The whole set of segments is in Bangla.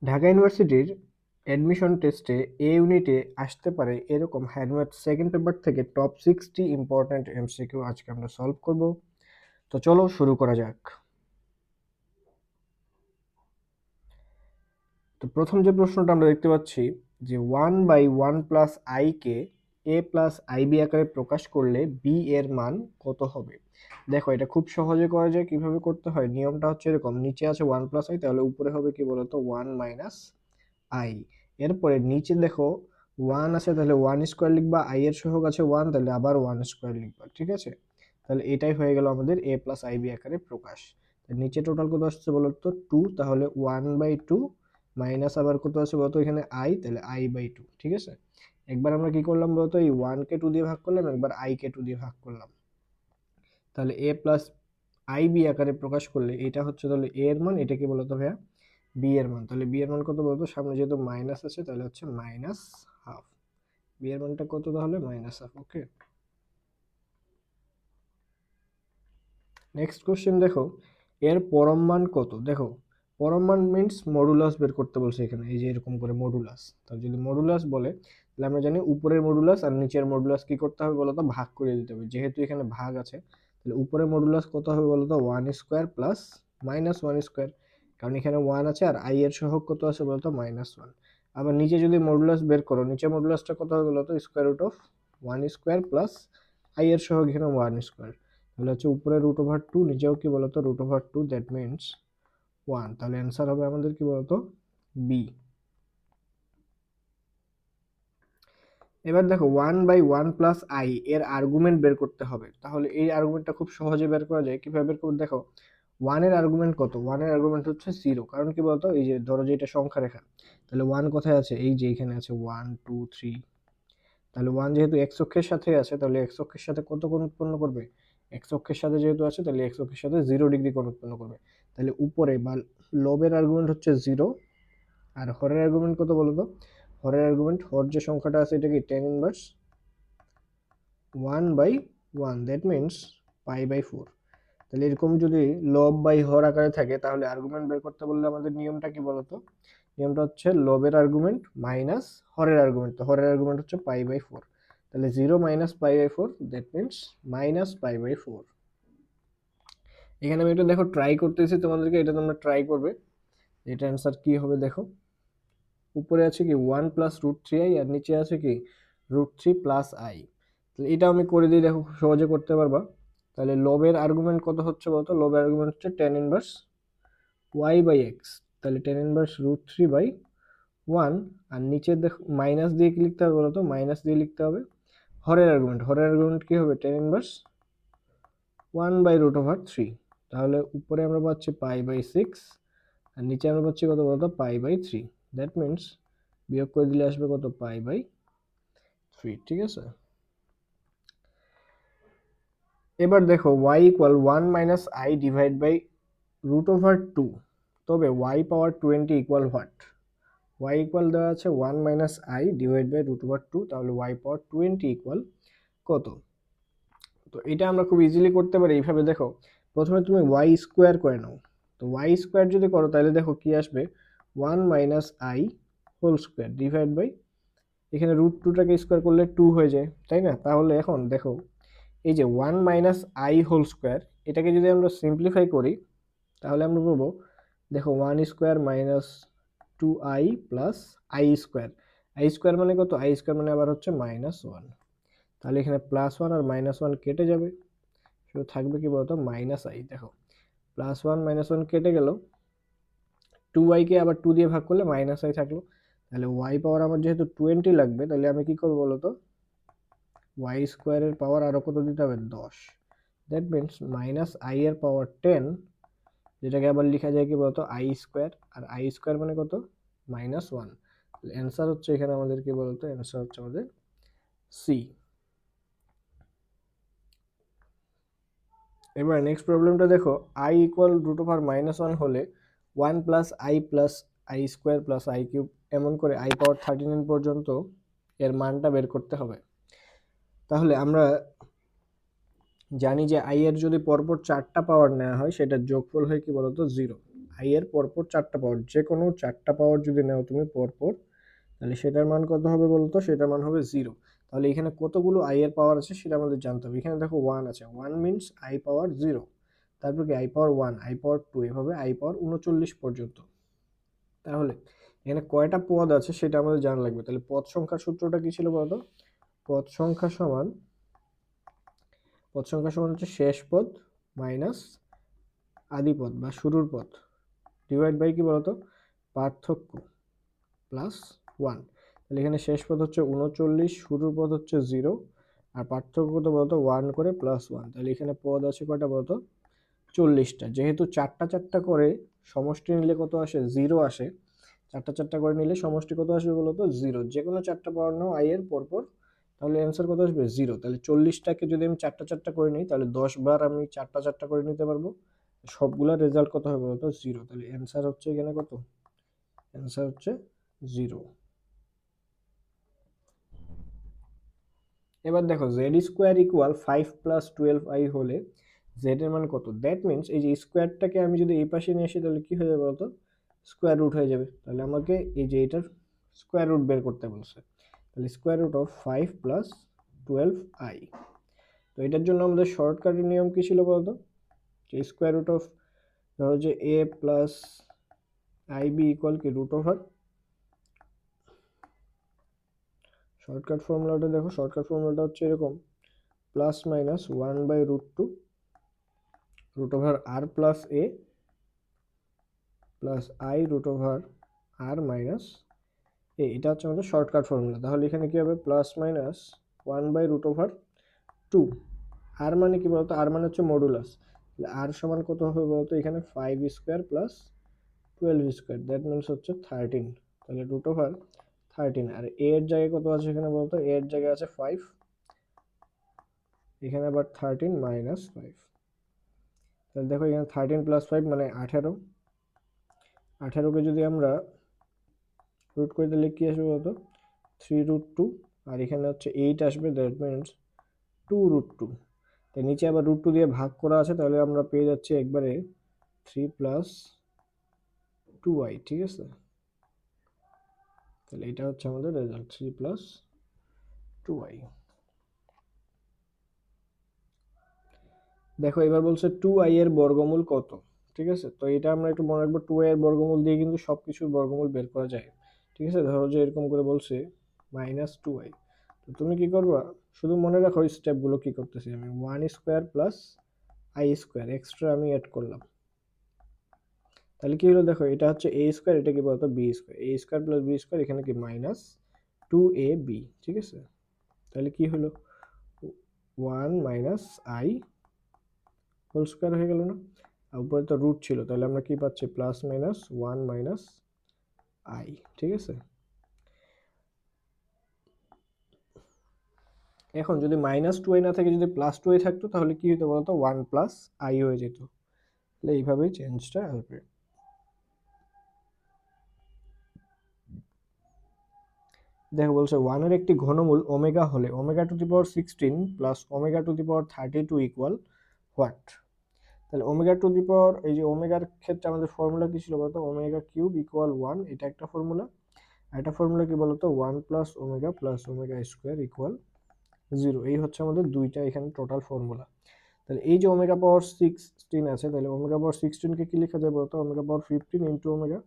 ঢাকা ইউনিভার্সিটির অ্যাডমিশন টেস্টে এ ইউনিটে আসতে পারে এরকম হ্যান্ডমেড সেকেন্ড পেপার থেকে টপ 60 ইম্পর্ট্যান্ট এমসিকিউ আজকে আমরা সলভ করব। তো চলো শুরু করা যাক। তো প্রথম যে প্রশ্নটা আমরা দেখতে পাচ্ছি যে 1/1 + i কে a + ib আকারে প্রকাশ করলে b এর মান কত হবে। দেখো এটা খুব সহজে করা যায়। কিভাবে করতে হয়, নিয়মটা হচ্ছে এরকম, নিচে আছে 1 + i, তাহলে উপরে হবে কি বলতো 1 - i। এরপরে নিচে দেখো 1 আছে, তাহলে 1² লিখবা, i এর সহগ আছে 1, তাহলে আবার 1² লিখবা, ঠিক আছে। তাহলে এটাই হয়ে গেল আমাদের a + ib আকারে প্রকাশ। নিচে টোটাল কত আসছে বলতো 2, তাহলে 1/2 মাইনাস আবার কত আছে বলতো এখানে i, তাহলে i/2, ঠিক আছে। একবার আমরা কি করলাম বলতো, এই 1 কে 2 দিয়ে ভাগ করলাম, একবার i কে 2 দিয়ে ভাগ করলাম। তাহলে a + ib আকারে প্রকাশ করলে এটা হচ্ছে তাহলে a এর মান, এটা কি বলতো ভাইয়া b এর মান। তাহলে b এর মান কত বলতো, সামনে যেহেতু মাইনাস আছে তাহলে হচ্ছে -1/2। b এর মানটা কত, তাহলে -1/2। ওকে, নেক্সট কোশ্চেন দেখো, এর পরম মান কত। দেখো পরম মান মিন্স মডুলাস বের করতে বলছে এখানে, এই যে এরকম করে মডুলাস। তাহলে যদি মডুলাস বলে তাহলে আমরা জানি উপরের মডুলাস আর নিচের মডুলাস কি করতে হবে বলতো, ভাগ করে দিতে হবে। যেহেতু এখানে ভাগ আছে তাহলে উপরের মডুলাস কত হবে বলতো 1² প্লাস -1², কারণ এখানে 1 আছে আর i এর সহগ কত আছে বলতো -1। আবার নিচে যদি মডুলাস বের করো, নিচে মডুলাসটা কত হবে বলতো √1² প্লাস i এর সহগ এখানে 1²। তাহলে হচ্ছে উপরে √2, নিচেও কি বলতো √2, দ্যাট মিনস 1। তাহলে অ্যান্সার হবে আমাদের কি বলতো বি। এবার দেখো 1/1 + i এর আর্গুমেন্ট বের করতে হবে। তাহলে এই আর্গুমেন্টটা খুব সহজে বের করা যায়। কিভাবে বের করব, দেখো 1 এর আর্গুমেন্ট কত, 1 এর আর্গুমেন্ট হচ্ছে 0, কারণ কি বলতো এই যে ধরো যে এটা সংখ্যা রেখা, তাহলে 1 কোথায় আছে, এই যে এখানে আছে 1 2 3। তাহলে 1 যেহেতু এক্স অক্ষের সাথে আছে, তাহলে এক্স অক্ষের সাথে কত কোণ উৎপন্ন করবে, এক্স অক্ষের সাথে যেহেতু আছে তাহলে এক্স অক্ষের সাথে 0 ডিগ্রি কোণ উৎপন্ন করবে। তাহলে উপরে বা লবের আর্গুমেন্ট হচ্ছে 0, আর হরের আর্গুমেন্ট কত বলতো, হরের আর্গুমেন্ট, হর যে সংখ্যাটা আছে এটা কি tan−1 1/1, দ্যাট মিনস π/4। তাহলে এরকম যদি লব বাই হর আকারে থাকে তাহলে আর্গুমেন্ট বের করতে বললে আমাদের নিয়মটা কি বলতো, নিয়মটা হচ্ছে লবের আর্গুমেন্ট মাইনাস হরের আর্গুমেন্ট। তো হরের আর্গুমেন্ট হচ্ছে π/4, তাহলে 0 - π/4, দ্যাট মিনস -π/4। এখানে আমি এটা দেখো ট্রাই করতেছি তোমাদেরকে, এটা তোমরা ট্রাই করবে এটা অ্যান্সার কি হবে। দেখো উপরে আছে কি 1 + √3i আর নিচে আছে কি √3 + i। তাহলে এটা আমি করে দিই, দেখো খুব সহজে করতে পারবা। তাহলে লবের আর্গুমেন্ট কত হচ্ছে বলতো, লবের আর্গুমেন্ট হচ্ছে tan−1 y/x, তাহলে tan−1 √3/1। আর নিচে দেখো মাইনাস দিয়ে কি লিখতে হবে বলতো, মাইনাস দিয়ে লিখতে হবে হরের আর্গুমেন্ট। হরের আর্গুমেন্ট কি হবে tan−1 1/√3। তাহলে উপরে আমরা পাচ্ছি π/6 আর নিচে আমরা পাচ্ছি কত বলতো π/3, দ্যাট মিনস বিয়োগ করে দিলে আসবে কত π/3, ঠিক আছে। এবার দেখো y = 1 - i √2, তবে y power 20 equal what. y equal দেওয়া আছে 1 - i √2, তাহলে y পাওয়ার 20 ইকুয়াল কত। তো এটা আমরা খুব ইজিলি করতে পারি এইভাবে। দেখো প্রথমে তুমি y² করে নাও। তো y² যদি করো তাহলে দেখো কি আসবে 1 - i whole square divide by, এখানে √2টাকে স্কোয়ার করলে 2 হয়ে যায়, তাই না। তাহলে এখন দেখো এই যে 1 - i হোল স্কোয়ার, এটাকে যদি আমরা সিম্পলিফাই করি তাহলে আমরা বলবো দেখো 1² - 2i + i²। মানে কত, i² মানে আবার হচ্ছে -1। তাহলে এখানে +1 আর -1 কেটে যাবে, শুধু থাকবে কি বলতো -i। দেখো +1 -1 কেটে গেল, 2i কে আবার 2 দিয়ে ভাগ করলে -i থাকলো। তাহলে y পাওয়ার আমার যেহেতু 20 লাগবে, তাহলে আমি কি করবো বলতো, y² এর পাওয়ার আরো কত দিতে হবে 10, দ্যাট মিনস -i এর পাওয়ার 10, যেটাকে আবার লেখা যায় কি বলতো i², আর i² মানে কত -1। অ্যান্সার হচ্ছে এখানে আমাদের কি বলতো, অ্যান্সার হচ্ছে আমাদের সি। এবার নেক্সট প্রবলেমটা দেখো, i = √1 হলে 1 + i + i² + i³ এমন করে i পাওয়ার 39 পর্যন্ত এর মানটা বের করতে হবে। তাহলে আমরা জানি যে i এর যদি পরপর 4টা পাওয়ার নেওয়া হয় সেটার যোগফল হয় কি বলতো 0। আই এর পরপর 4টা পাওয়ার, যে কোনো 4টা পাওয়ার যদি নাও তুমি পরপর, তাহলে সেটার মান কত হবে বলতো? সেটার মান হবে 0। তাহলে এখানে কতগুলো আই এর পাওয়ার আছে সেটা আমাদের জানতে হবে। এখানে দেখো 1 আছে, 1 মিনস আই পাওয়ার 0, তারপর কি আই পাওয়ার 1, আই পাওয়ার 2, এভাবে আই পাওয়ার 39 পর্যন্ত। তাহলে এখানে কয়টা পদ আছে সেটা আমাদের জানা লাগবে। তাহলে পদ সংখ্যার সূত্রটা কি ছিল বলতো? পদ সংখ্যা সমান হচ্ছে শেষ পদ মাইনাস আদি পদ বা শুরুর পদ ডিভাইড বাই কি বলতো? পার্থক্য প্লাস 1। তাহলে এখানে শেষ পদ হচ্ছে 39, শুরুর পদ হচ্ছে 0, আর পার্থক্য কত বলতো? 1 করে প্লাস 1। তাহলে এখানে পদ আছে কয়টা বলতো? 40টা। যেহেতু 4টা করে সমষ্টি নিলে কত আসে? 0 আসে। 4টা করে নিলে সমষ্টি কত আসবে বলতো? 0। যে কোনো 4টা পাওয়ার নাও আই এর পরপর, তাহলে অ্যান্সার কত আসবে? 0। তাহলে 40টাকে যদি আমি 4টা করে নিই, তাহলে 10 বার আমি 4টা করে নিতে পারবো। সবগুলোর রেজাল্ট কত হবে বলতো? 0। তাহলে অ্যান্সার হচ্ছে এখানে কত? অ্যান্সার হচ্ছে 0। এবার দেখো Z square equal 5 plus 12i হলে জেড এর মান কত? দ্যাট মিনস এই যে স্কোয়ারটাকে আমি যদি এই পাশে নিয়ে আসি তাহলে কি হয়ে যাবে বলতো? স্কোয়ার রুট হয়ে যাবে। তাহলে আমাকে এই যে এটার স্কোয়ার রুট বের করতে বলছে। তাহলে square root of 5 plus 12i। তো এটার জন্য আমাদের শর্টকাটের নিয়ম কি ছিল বলতো? যে স্কোয়ার রুট অফ, ধরো যে a plus i b equal কি রুট ওভার, শর্টকাট ফর্মুলাটা দেখো, শর্টকাট ফর্মুলাটা হচ্ছে এরকম, plus minus 1/√2 root over r plus a plus i root over r minus a. এটা হচ্ছে আমাদের শর্টকাট ফর্মুলা। তাহলে এখানে কি হবে? Plus minus 1/√2। আর মানে কি বলতো? আর মানে হচ্ছে মডুলাস। তাহলে আর সমান কত হবে বলতো? এখানে 5 square plus 12 square, that means হচ্ছে 13। তাহলে রুট ওভার 13। আর এ এর জায়গায় কত আছে এখানে বলতো? এ এর জায়গায় আছে 5, এখানে আবার 13 মাইনাস 5। তাহলে দেখো এখানে 13 প্লাস 5 মানে 18। 18কে যদি আমরা রুট করে দিলে কি আসবে বলতো? 3√2। আর এখানে হচ্ছে 8 আসবে, দ্যাট মিনস 2√2। তাই নিচে আবার √2 দিয়ে ভাগ করা আছে, তাহলে আমরা পেয়ে যাচ্ছি একবারে 3 প্লাস 2i। ঠিক আছে, তাহলে এটা হচ্ছে আমাদের রেজাল্ট, 3 প্লাস 2i। দেখো এবার বলছে 2i এর বর্গমূল কত। ঠিক আছে, তো এটা আমরা একটু মনে রাখবো, 2i এর বর্গমূল দিয়ে কিন্তু সবকিছুর বর্গমূল বের করা যায়। ঠিক আছে, ধরো যে এরকম করে বলছে -2i, তো তুমি কি করবা? শুধু মনে রাখো স্টেপগুলো কি করতেছি আমি। 1 square plus I square extra আমি অ্যাড করলাম। তাহলে কি হলো? দেখো এটা হচ্ছে এ স্কোয়ার, এটা কি বলতো? B square. A square plus B square, এখানে কি -2ab। ঠিক আছে, তাহলে কি হলো? 1 মাইনাস আই হোল স্কোয়ার হয়ে গেল না? আর উপরে তো রুট ছিল, তাহলে আমরা কি পাচ্ছি? Plus minus 1 minus I. ঠিক আছে, এখন যদি -2i না থাকে, যদি +2i থাকতো, তাহলে কি হতো বলতো? 1 প্লাস আই হয়ে যেত। তাহলে এইভাবেই চেঞ্জটা আসবে। দেখো বলছে 1 এর একটি ঘনমূল ওমেগা হলে ω⁴ প্লাস ω�32 ইকুয়াল হোয়াট? তাহলে ω⁴, এই যে ওমেগার ক্ষেত্রে আমাদের ফর্মুলা কি ছিল বলতো? ω³ ইকুয়াল 1, এটা একটা ফর্মুলা। আর একটা ফর্মুলা কি বলতো? 1 plus omega plus omega square equal 0। এই হচ্ছে আমাদের দুইটা এখানে টোটাল ফর্মুলা। তাহলে এই যে ω⁴ আছে, তাহলে ω⁴কে কি লেখা যায় বলতো? ω⁴15 ইন্টু ওমেগা।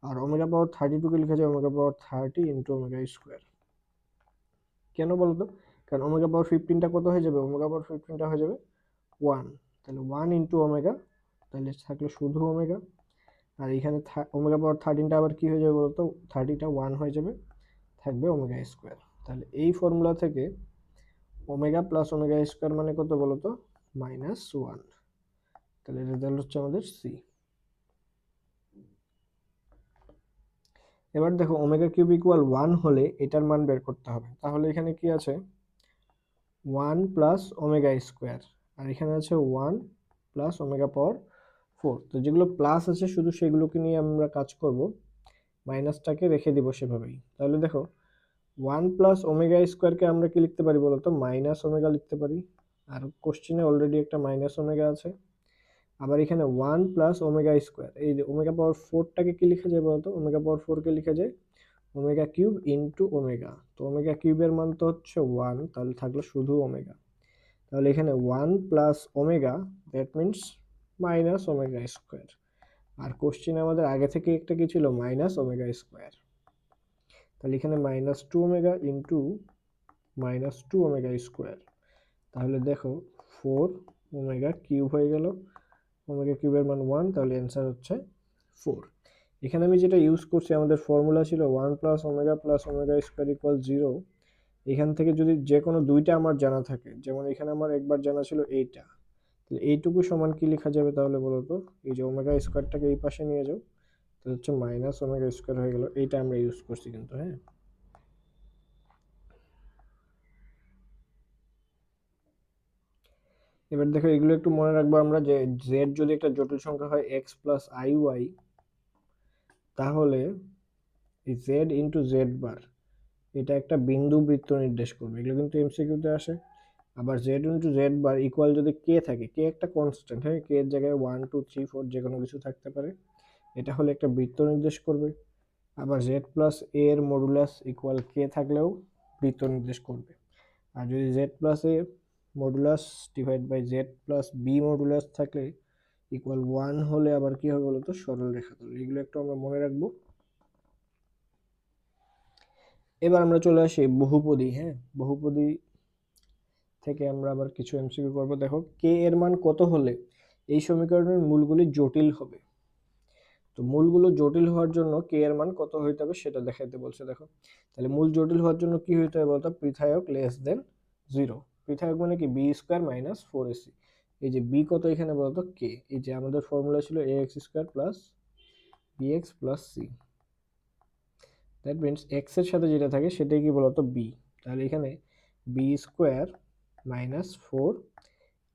আর ω�32 কে লেখা যায় ω⁴30 ইন্টু ওমেগা স্কোয়ার। কেন বলতো? কারণ ω⁴15টা কত হয়ে যাবে? ω⁴15টা হয়ে যাবে 1। তাহলে 1 ইন্টু ওমেগা, তাহলে থাকলো শুধু ওমেগা। আর এখানে ω⁴13টা আবার কি হয়ে যাবে বলতো? 30টা 1 হয়ে যাবে, থাকবে ওমেগা স্কোয়ার। তাহলে এই ফর্মুলা থেকে ওমেগা প্লাস ওমেগা স্কোয়ার মানে কত বলতো? -1। তাহলে রেজাল্ট হচ্ছে আমাদের সি। এবার দেখো ω³ ইকুয়াল 1 হলে এটার মান বের করতে হবে। তাহলে এখানে কি আছে? 1 প্লাস ওমেগা স্কোয়ার, আর এখানে আছে 1 প্লাস ω⁴। তো যেগুলো প্লাস আছে শুধু সেগুলোকে নিয়ে আমরা কাজ করব, মাইনাসটাকে রেখে দিব সেভাবেই। তাহলে দেখো 1 প্লাস ওমেগা স্কোয়ারকে আমরা কি লিখতে পারি বলতো? মাইনাস ওমেগা লিখতে পারি। আর কোশ্চেনে অলরেডি একটা মাইনাস ওমেগা আছে। আবার এখানে 1 প্লাস ওমেগা স্কোয়ার, এই যে ওমেগা পাওয়ার 4টাকে কি লিখা যায় বলতো, ওমেগা পাওয়ার 4কে লিখা যায় ওমেগা কিউব ইন্টু ওমেগা। তো ওমেগা কিউবের মান তো হচ্ছে 1, তাহলে থাকলো শুধু ওমেগা। তাহলে এখানে 1 plus omega, that means minus omega square. আর কোশ্চেন আমাদের আগে থেকে একটা কি ছিল, মাইনাস ওমেগা স্কোয়ার। তাহলে এখানে -2 ওমেগা ইন্টু -2 ওমেগা স্কোয়ার। তাহলে দেখো 4 ওমেগা কিউব হয়ে গেল, ওমেগা কিউবের মান 1, তাহলে অ্যান্সার হচ্ছে 4। এখানে আমি যেটা ইউজ করছি, আমাদের ফর্মুলা ছিল 1 প্লাস ওমেগা স্কোয়ার ইকুয়াল 0। এখান থেকে যদি যে কোনো দুইটা আমার জানা থাকে, যেমন এখানে আমার একবার জানা ছিল এইটা, তাহলে এইটুকু সমান কি লেখা যাবে তাহলে বলো তো, এই যে ওমেগা স্কোয়ারটাকে এই পাশে নিয়ে যাও, তাহলে হচ্ছে মাইনাস ওমেগা স্কোয়ার হয়ে গেল। এইটা আমরা ইউজ করছি কিন্তু, হ্যাঁ। এবার দেখো এগুলো একটু মনে রাখবো আমরা, যে জেড যদি একটা জটিল সংখ্যা হয় এক্স প্লাস আই ওয়াই, তাহলে এই জেড ইন্টু জেড বার এটা একটা বিন্দু বৃত্ত নির্দেশ করবে, এগুলো কিন্তু এমসিকিউতে আসে। আবার Z into Z bar equal যদি কে থাকে, কে একটা কনস্ট্যান্ট, হ্যাঁ, কে এর জায়গায় 1 2 3 4 যে কোনো কিছু থাকতে পারে, এটা হলে একটা বৃত্ত নির্দেশ করবে। আবার জেড প্লাস এ এর মডুলাস ইকুয়াল কে থাকলেও বৃত্ত নির্দেশ করবে। আর যদি Z plus A modulus divide by Z plus B modulus থাকলে ইকুয়াল 1 হলে আবার কি হবে বলতো, সরল রেখা। তাহলে এগুলো একটু আমরা মনে রাখবো। এবার আমরা চলে আসি বহুপদী, হ্যাঁ। বহুপদী থেকে আমরা আবার কিছু এমসিকিউ করবো। দেখো কে এর মান কত হলে এই সমীকরণের মূলগুলি জটিল হবে। তো মূলগুলো জটিল হওয়ার জন্য কে এর মান কত হইতে হবে সেটা দেখাইতে বলছে। দেখো তাহলে মূল জটিল হওয়ার জন্য কি হইতে হবে বলতো, পৃথায়ক লেস দেন 0। পৃথায়ক মানে কি, বি স্কোয়ার মাইনাস 4ac। এই যে বি কত এখানে বলতো, কে। এই যে আমাদের ফর্মুলা ছিল a x square plus b x plus c, that means x এর সাথে যেটা থাকে সেটাই কি বলতো, বি। তাহলে এখানে বি স্কোয়ার মাইনাস 4,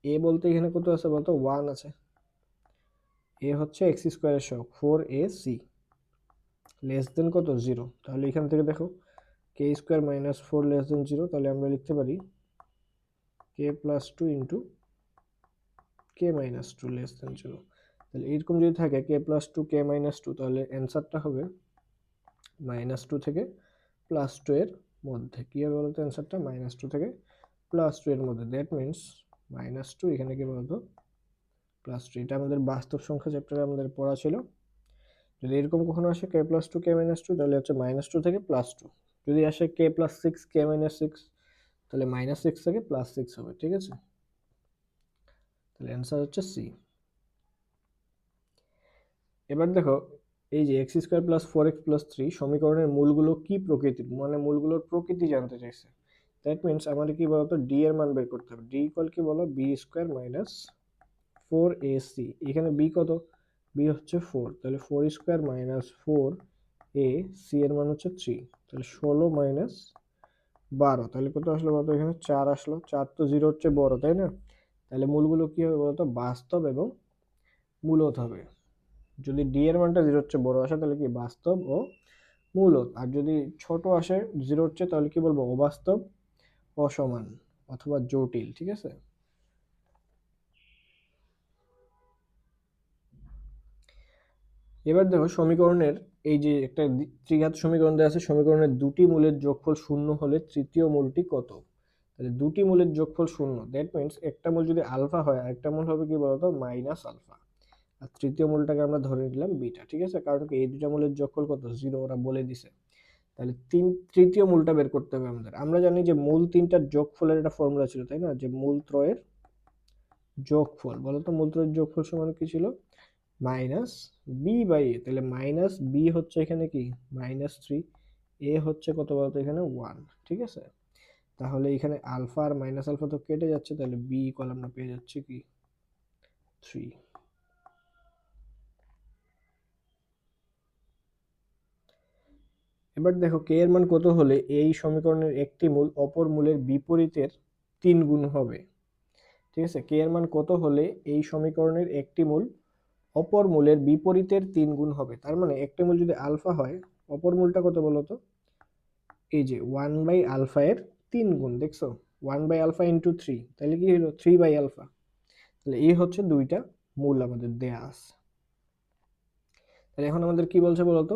এ বলতে এখানে কত আছে বলতো, 1 আছে। এ হচ্ছে এক্স স্কোয়ারের সহগ 4ac লেস দেন কত, 0। তাহলে এখান থেকে দেখো কে স্কোয়ার মাইনাস 4 লেস দেন 0, তাহলে আমরা লিখতে পারি k plus 2 into k minus 2 less than 0। তাহলে এরকম যদি থাকে কে প্লাস 2 কে মাইনাস 2, তাহলে অ্যান্সারটা হবে -2 থেকে +2 এর মধ্যে। কি হবে বলতো অ্যান্সারটা, -2 থেকে +2 এর মধ্যে, দ্যাট মিনস -2 এখানে কি বলতো, +2। এটা আমাদের বাস্তব সংখ্যা চ্যাপ্টারে আমাদের পড়া ছিল। যদি এরকম কখনো আসে কে প্লাস 2 কে মাইনাস 2, তাহলে হচ্ছে -2 থেকে +2। যদি আসে কে প্লাস 6 কে মাইনাস 6, তাহলে -6 থেকে +6 হবে, ঠিক আছে। তাহলে অ্যান্সার হচ্ছে সি। এবার দেখো এই যে x square plus 4x plus 3 সমীকরণের মূলগুলো কি প্রকৃতির, মানে মূলগুলোর প্রকৃতি জানতে চাইছে। দ্যাট মিনস আমাদের কি বলতো, ডি এর মান বের করতে হবে। ডি ইকুয়াল কি বলো, বি স্কোয়ার মাইনাস 4ac। এখানে বি কত, বি হচ্ছে 4, তাহলে 4 স্কোয়ার মাইনাস 4a, সি এর মান হচ্ছে 3, তাহলে 16 মাইনাস 12, তাহলে কত আসলো বলতো, এখানে 4 আসলো। 4 তো 0 হচ্ছে বড়, তাই না। তাহলে মূলগুলো কি হবে বলতো, বাস্তব এবং মূলদ হবে। যদি ডি এর মানটা 0 হচ্ছে বড় আসে, তাহলে কি বাস্তব ও মূলদ। আর যদি ছোট আসে 0 হচ্ছে, তাহলে কি বলবো, অবাস্তব, অসমান অথবা জটিল, ঠিক আছে। এবার দেখো সমীকরণের এই যে একটা ত্রিঘাত সমীকরণ দেওয়া আছে, সমীকরণের দুটি মূলের যোগফল শূন্য হলে তৃতীয় মূলটি কত। তাহলে দুটি মূলের যোগফল শূন্য, দ্যাট মিনস একটা মূল যদি আলফা হয় আর একটা মূল হবে কি বলতো, মাইনাস আলফা। আর তৃতীয় মূলটাকে আমরা ধরে নিলাম বিটা, ঠিক আছে। কারণ কি, এই দুটা মূলের যোগফল কত, 0, ওরা বলে দিছে। তাহলে তৃতীয় মূলটা বের করতে হবে আমাদের। আমরা জানি যে মূল তিনটার যোগফলের একটা ফর্মুলা ছিল, তাই না, যে মূল ত্রয়ের যোগফল। বলতো মূল ত্রয়ের যোগফল সমান কি ছিল, মাইনাস বি বাই এ। তাহলে মাইনাস বি হচ্ছে এখানে কি -3, এ হচ্ছে কত বলতো এখানে 1, ঠিক আছে। তাহলে এখানে আলফা আর মাইনাস আলফা তো কেটে যাচ্ছে, তাহলে বি ইকুয়াল আমরা পেয়ে যাচ্ছি কি 3। এবার দেখো কে এর মান কত হলে এই সমীকরণের একটি মূল অপর মূলের বিপরীতের 3 গুণ হবে। ঠিক আছে, কে এর মান কত হলে এই সমীকরণের একটি মূল অপর মূলের বিপরীতের 3 গুণ হবে। তার মানে একটা মূল যদি আলফা হয়, অপর মূলটা কত বলতো, এই যে 1 বাই আলফা এর 3 গুণ, দেখছো 1 বাই আলফা ইন্টু 3, তাহলে কি হলো 3 বাই আলফা। তাহলে এই হচ্ছে দুইটা মূল আমাদের দেয়া আছে। তাহলে এখন আমাদের কি বলছে বলতো,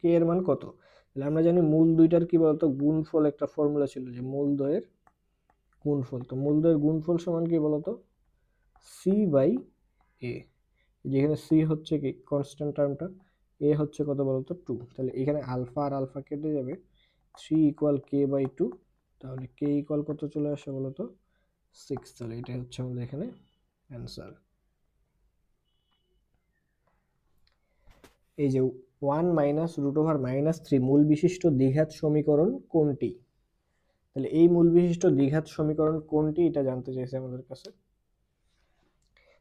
কে এর মান কত। তাহলে আমরা জানি মূল দুইটার কি বলতো গুণফল, একটা ফর্মুলা ছিল যে মূল দ্বয়ের গুণফল। তো মূল দ্বয়ের গুণফল সমান কি বলতো, সি বাই এ, যেখানে সি হচ্ছে কি কনস্ট্যান্ট টার্মটা, এ হচ্ছে কত বলতো 2। তাহলে এখানে আলফা আর আলফা কেটে যাবে, 3 ইকুয়াল কে বাই 2। তাহলে কে ইকুয়াল কত চলে আসে বলতো 6। তাহলে এটাই হচ্ছে আমাদের এখানে অ্যান্সার। এই যে 1 মাইনাস রুট ওভার মাইনাস 3 মূল বিশিষ্ট দ্বিঘাত সমীকরণ কোনটি। তাহলে এই মূল বিশিষ্ট দ্বিঘাত সমীকরণ কোনটি এটা জানতে চাইছে আমাদের কাছে।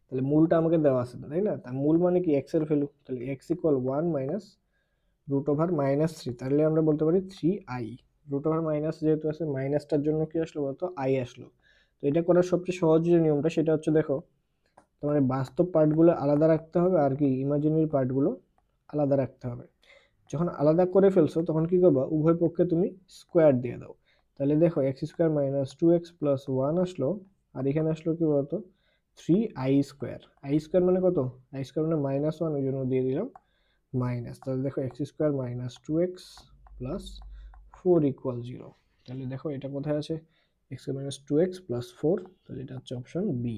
তাহলে মূলটা আমাকে দেওয়া আছে তাই না, তার মূল মানে কি এক্স এর ভ্যালু। তাহলে X equal 1 minus root over minus 3, তাহলে আমরা বলতে পারি 3i। রুট ওভার মাইনাস যেহেতু আছে, মাইনাসটার জন্য কি আসলো বলতো আই আসলো। তো এটা করার সবচেয়ে সহজ যে নিয়মটা সেটা হচ্ছে, দেখো তোমার বাস্তব পার্টগুলো আলাদা রাখতে হবে আর কি ইমাজিনারি পার্টগুলো আলাদা রাখতে হবে। যখন আলাদা করে ফেলছো তখন কি করবা, উভয় পক্ষে তুমি স্কোয়ার দিয়ে দাও। তাহলে দেখো X square minus 2x plus 1 আসলো, আর এখানে আসলো কি বলতো 3i স্কোয়ার। আই স্কোয়ার মানে কত, আই স্কোয়ার মানে -1, ওই জন্য দিয়ে দিলাম মাইনাস। তাহলে দেখো X square minus 2x plus 4 equal 0। তাহলে দেখো এটা কোথায় আছে, এক্স মাইনাস 2x প্লাস 4, তাহলে এটা হচ্ছে অপশন বি।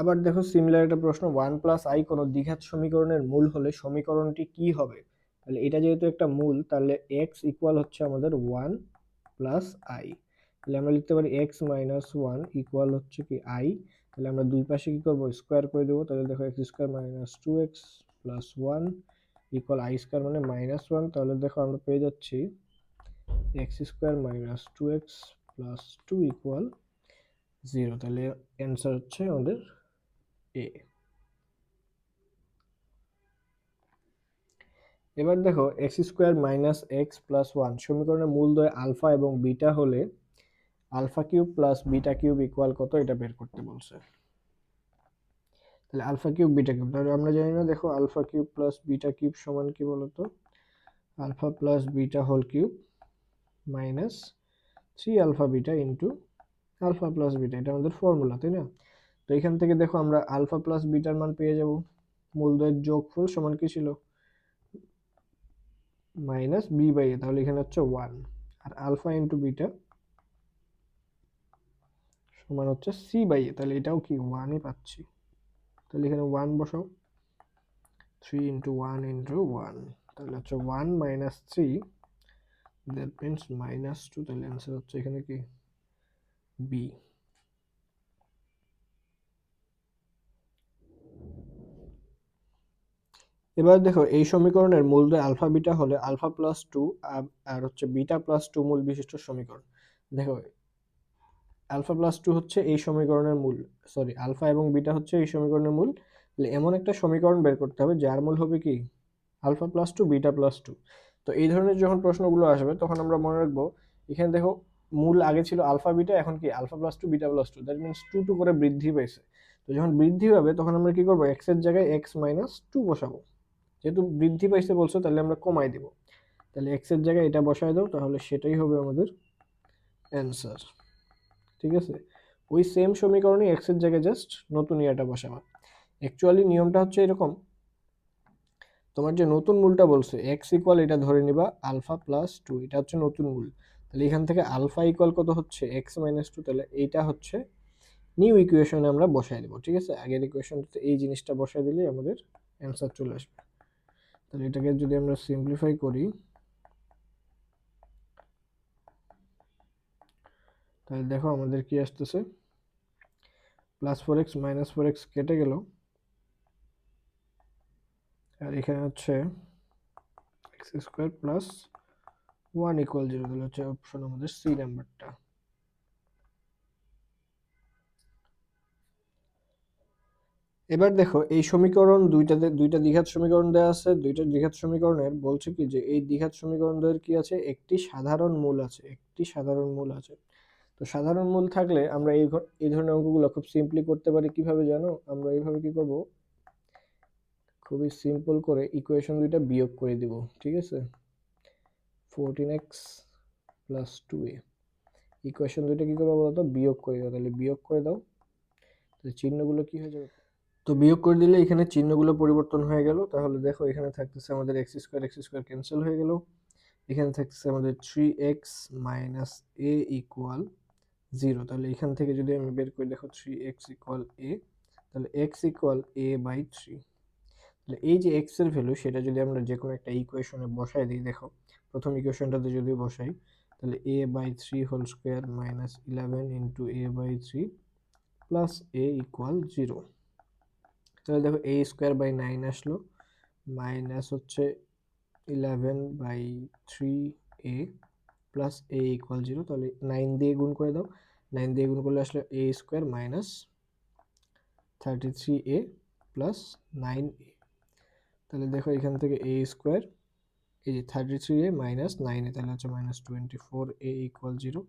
আবার দেখো সিমিলার একটা প্রশ্ন, 1 প্লাস আই কোনো দ্বিঘাত সমীকরণের মূল হলে সমীকরণটি কি হবে। তাহলে এটা যেহেতু একটা মূল, তাহলে এক্স ইকুয়াল হচ্ছে আমাদের 1 প্লাস আই। তাহলে আমরা লিখতে পারি এক্স মাইনাস 1 ইকুয়াল হচ্ছে কি আই। তাহলে আমরা দুই পাশে কি করবো, স্কোয়ার করে দেবো। তাহলে দেখো X square minus 2x plus 1 equal I square মানে -1। তাহলে দেখো আমরা পেয়ে যাচ্ছি X square minus 2x plus 2 equal 0। তাহলে অ্যান্সার হচ্ছে আমাদের এ। এবার দেখো X square minus X plus 1 সমীকরণের মূলদ্বয় আলফা এবং বিটা হলে alpha cube plus beta cube equal কত, এটা বের করতে বলছে। তাহলে আলফা কিউব বিটা কিউব, তাহলে আমরা জানি না, দেখো alpha cube plus beta cube সমান কি বলতো, alpha plus beta whole cube minus 3 alpha beta into alpha plus beta, এটা আমাদের ফর্মুলা তাই না। তো এখান থেকে দেখো আমরা আলফা প্লাস বিটার মান পেয়ে যাব, মূলদ্বয়ের যোগফল সমান কি ছিল মাইনাস বি বাই এ, তাহলে এখানে হচ্ছে 1, আর আলফা ইন্টু বিটা সমান হচ্ছে সি বাই এ, তাহলে এটাও কি 1ই পাচ্ছি। তাহলে এখানে 1 বসাও, 3 ইন্টু 1 ইন্টু 1, তাহলে হচ্ছে 1 মাইনাস 3, দ্যাট মিনস -2। তাহলে অ্যান্সার হচ্ছে এখানে কি বি। এবার দেখো এই সমীকরণের মূলদ্বয় আলফা বিটা হলে আলফা প্লাস 2 আর হচ্ছে বিটা প্লাস 2 মূল বিশিষ্ট সমীকরণ। দেখো আলফা প্লাস 2 হচ্ছে এই সমীকরণের মূল, সরি আলফা এবং বিটা হচ্ছে এই সমীকরণের মূল। তাহলে এমন একটা সমীকরণ বের করতে হবে যার মূল হবে কি আলফা প্লাস 2 বিটা প্লাস 2। তো এই ধরনের যখন প্রশ্নগুলো আসবে তখন আমরা মনে রাখবো, এখানে দেখো মূল আগে ছিল আলফা বিটা, এখন কি alpha plus 2 beta plus 2, that means 2 2 করে বৃদ্ধি পাইছে। তো যখন বৃদ্ধি পাবে তখন আমরা কি করবো, এক্স এর জায়গায় এক্স মাইনাস 2 বসাবো। যেহেতু বৃদ্ধি পাইছে বলছো তাহলে আমরা কমাই দিব। তাহলে এক্স এর জায়গায় এটা বসায় দাও, তাহলে সেটাই হবে আমাদের অ্যান্সার। ঠিক আছে, ওই সেম সমীকরণে এক্স এর জায়গায় জাস্ট নতুন ইয়াটা বসাবা। অ্যাকচুয়ালি নিয়মটা হচ্ছে এরকম, তোমার যে নতুন মূলটা বলছে এক্স ইকুয়াল, এটা ধরে নিবা আলফা প্লাস 2, এটা হচ্ছে নতুন মূল। তাহলে এখান থেকে আলফা ইকুয়াল কত হচ্ছে এক্স মাইনাস 2, তাহলে এইটা হচ্ছে নিউ ইকুয়েশনে আমরা বসাই দেবো। ঠিক আছে, আগের ইকুয়েশনটাতে এই জিনিসটা বসাই দিলে আমাদের অ্যান্সার চলে আসবে। তাহলে এটাকে যদি আমরা সিম্পলিফাই করি, তাহলে দেখো আমাদের কি আসতেছে, +4x -4x কেটে গেল, আর এখানে হচ্ছে এক্স স্কোয়ার প্লাস 1 ইকুয়াল 0, তাহলে হচ্ছে অপশন আমাদের সি নাম্বারটা। এবার দেখো এই সমীকরণ দুইটা দ্বিঘাত সমীকরণ দেওয়া আছে, দুইটা দ্বিঘাত সমীকরণের বলছে কি যে এই দ্বিঘাত সমীকরণদের কি আছে, একটি সাধারণ মূল আছে, একটি সাধারণ মূল আছে। তো সাধারণ মূল থাকলে আমরা এই ধরনের অঙ্কগুলো খুব সিম্পলি করতে পারি। কিভাবে জানো, আমরা এইভাবে কি করব, খুবই সিম্পল করে ইকুয়েশন দুইটা বিয়োগ করে দিব। ঠিক আছে, 14x প্লাস 2a, ইকুয়েশন দুইটা কি করবো বলতো, বিয়োগ করে দাও। তাহলে বিয়োগ করে দাও, তাহলে চিহ্নগুলো কি হয়ে যাবে, তো বিয়োগ করে দিলে এখানে চিহ্নগুলো পরিবর্তন হয়ে গেল। তাহলে দেখো এখানে থাকতেছে আমাদের এক্স স্কোয়ার ক্যান্সেল হয়ে গেল, এখানে থাকতেছে আমাদের 3x মাইনাস এ ইকুয়াল 0। তাহলে এখান থেকে যদি আমি বের করি, দেখো 3x ইকুয়াল এ, তাহলে x ইকুয়াল a বাই 3। তাহলে এই যে x এর ভ্যালু, সেটা যদি আমরা যে কোনো একটা ইকুয়েশনে বসাই দিই, দেখো প্রথম ইকুয়েশনটাতে যদি বসাই, তাহলে a by 3 whole square minus 11 into a by 3 plus a equal 0। তাহলে দেখো a স্কোয়ার বাই 9 আসলো, মাইনাস হচ্ছে 11/3a প্লাস a ইকুয়াল 0। তাহলে 9 দিয়ে গুণ করে দাও, 9 দিয়ে গুণ করলে আসলে a square minus 33a plus 9a। তাহলে দেখো এখান থেকে a স্কোয়ার, এই যে 33a মাইনাস 9a, তাহলে হচ্ছে মাইনাস 24a ইকুয়াল 0।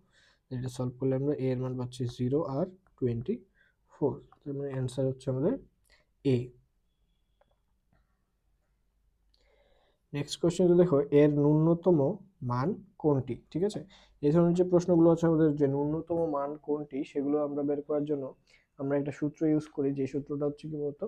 এটা সলভ করলে আমরা a এর মান পাচ্ছি 0 আর 24। তার মানে অ্যান্সার হচ্ছে আমাদের a। নেক্সট কোশ্চেনটা দেখো, এর ন্যূনতম মান কোনটি, ঠিক আছে। এই ধরনের যে প্রশ্নগুলো আছে আমাদের, যে ন্যূনতম মান কোনটি সেগুলো আমরা বের করার জন্য আমরা একটা সূত্র ইউজ করি, যে সূত্রটা হচ্ছে কি বলতো,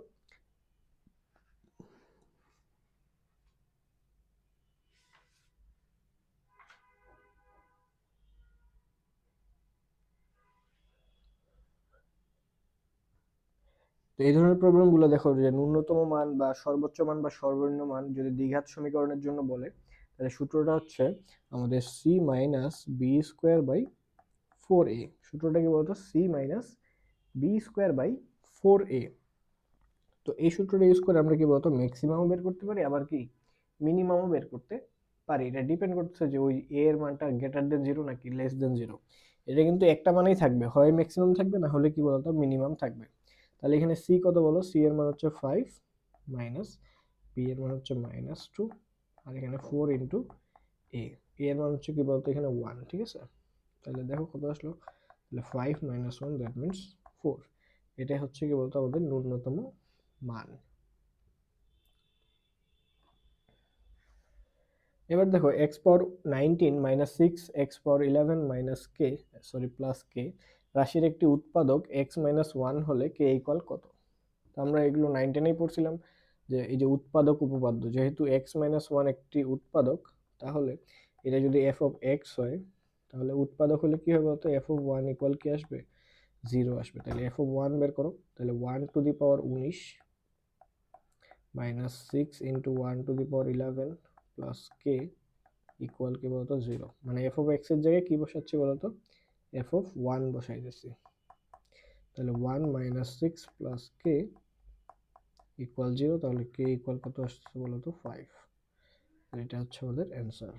তো এই ধরনের প্রবলেমগুলো দেখো, যে ন্যূনতম মান বা সর্বোচ্চ মান বা সর্বনিম্ন মান যদি দ্বিঘাত সমীকরণের জন্য বলে, তাহলে সূত্রটা হচ্ছে আমাদের C minus B square by 4a। সূত্রটা কি বলতো, C minus B square by 4a। তো এই সূত্রটা ইউজ করে আমরা কি বলতো ম্যাক্সিমামও বের করতে পারি, আবার কি মিনিমামও বের করতে পারি। এটা ডিপেন্ড করতেছে যে ওই এ এর মানটা গ্রেটার দেন 0 নাকি লেস দেন 0। এটা কিন্তু একটা মানেই থাকবে, হয় ম্যাক্সিমাম থাকবে, না হলে কি বলতো মিনিমাম থাকবে। তাহলে এখানে সি কত বলো, সি এর মান হচ্ছে 5 মাইনাস বি এর মান হচ্ছে -2, আর এখানে 4 ইন্টু এ, এর মান হচ্ছে কি বলতো এখানে 1, ঠিক আছে। তাহলে দেখো কত আসলো, তাহলে 5 মাইনাস 1 দ্যাট মিনস 4। এটাই হচ্ছে কি বলতো আমাদের ন্যূনতম মান। এবার দেখো এক্স পাওয়ার 19 মাইনাস 6 এক্স পাওয়ার 11 মাইনাস কে, সরি প্লাস কে রাশির একটি উৎপাদক এক্স মাইনাস 1 হলে কে ইকুয়াল কত। তো আমরা এগুলো 9-10এই পড়ছিলাম, যে এই যে উৎপাদক উপপাদ্য, যেহেতু এক্স মাইনাস 1 একটি উৎপাদক, তাহলে এটা যদি এফ অফ এক্স হয়, তাহলে উৎপাদক হলে কি হবে, তো এফ অফ 1 ইকুয়াল কি আসবে, 0 আসবে। তাহলে এফ অফ 1 বের করো, তাহলে 1 to the power 19 minus 6 into 1 to the power 11 plus K equal কি বলতো 0। মানে এফ অফ এক্স এর জায়গায় কি বসাচ্ছি বলতো, এফ অফ 1 বসাই দিচ্ছি। তাহলে 1 মাইনাস 6 প্লাস কে ইকুয়াল 0। তাহলে কে ইকুয়াল কত আসছে বলতো 5। এটা হচ্ছে আমাদের অ্যান্সার।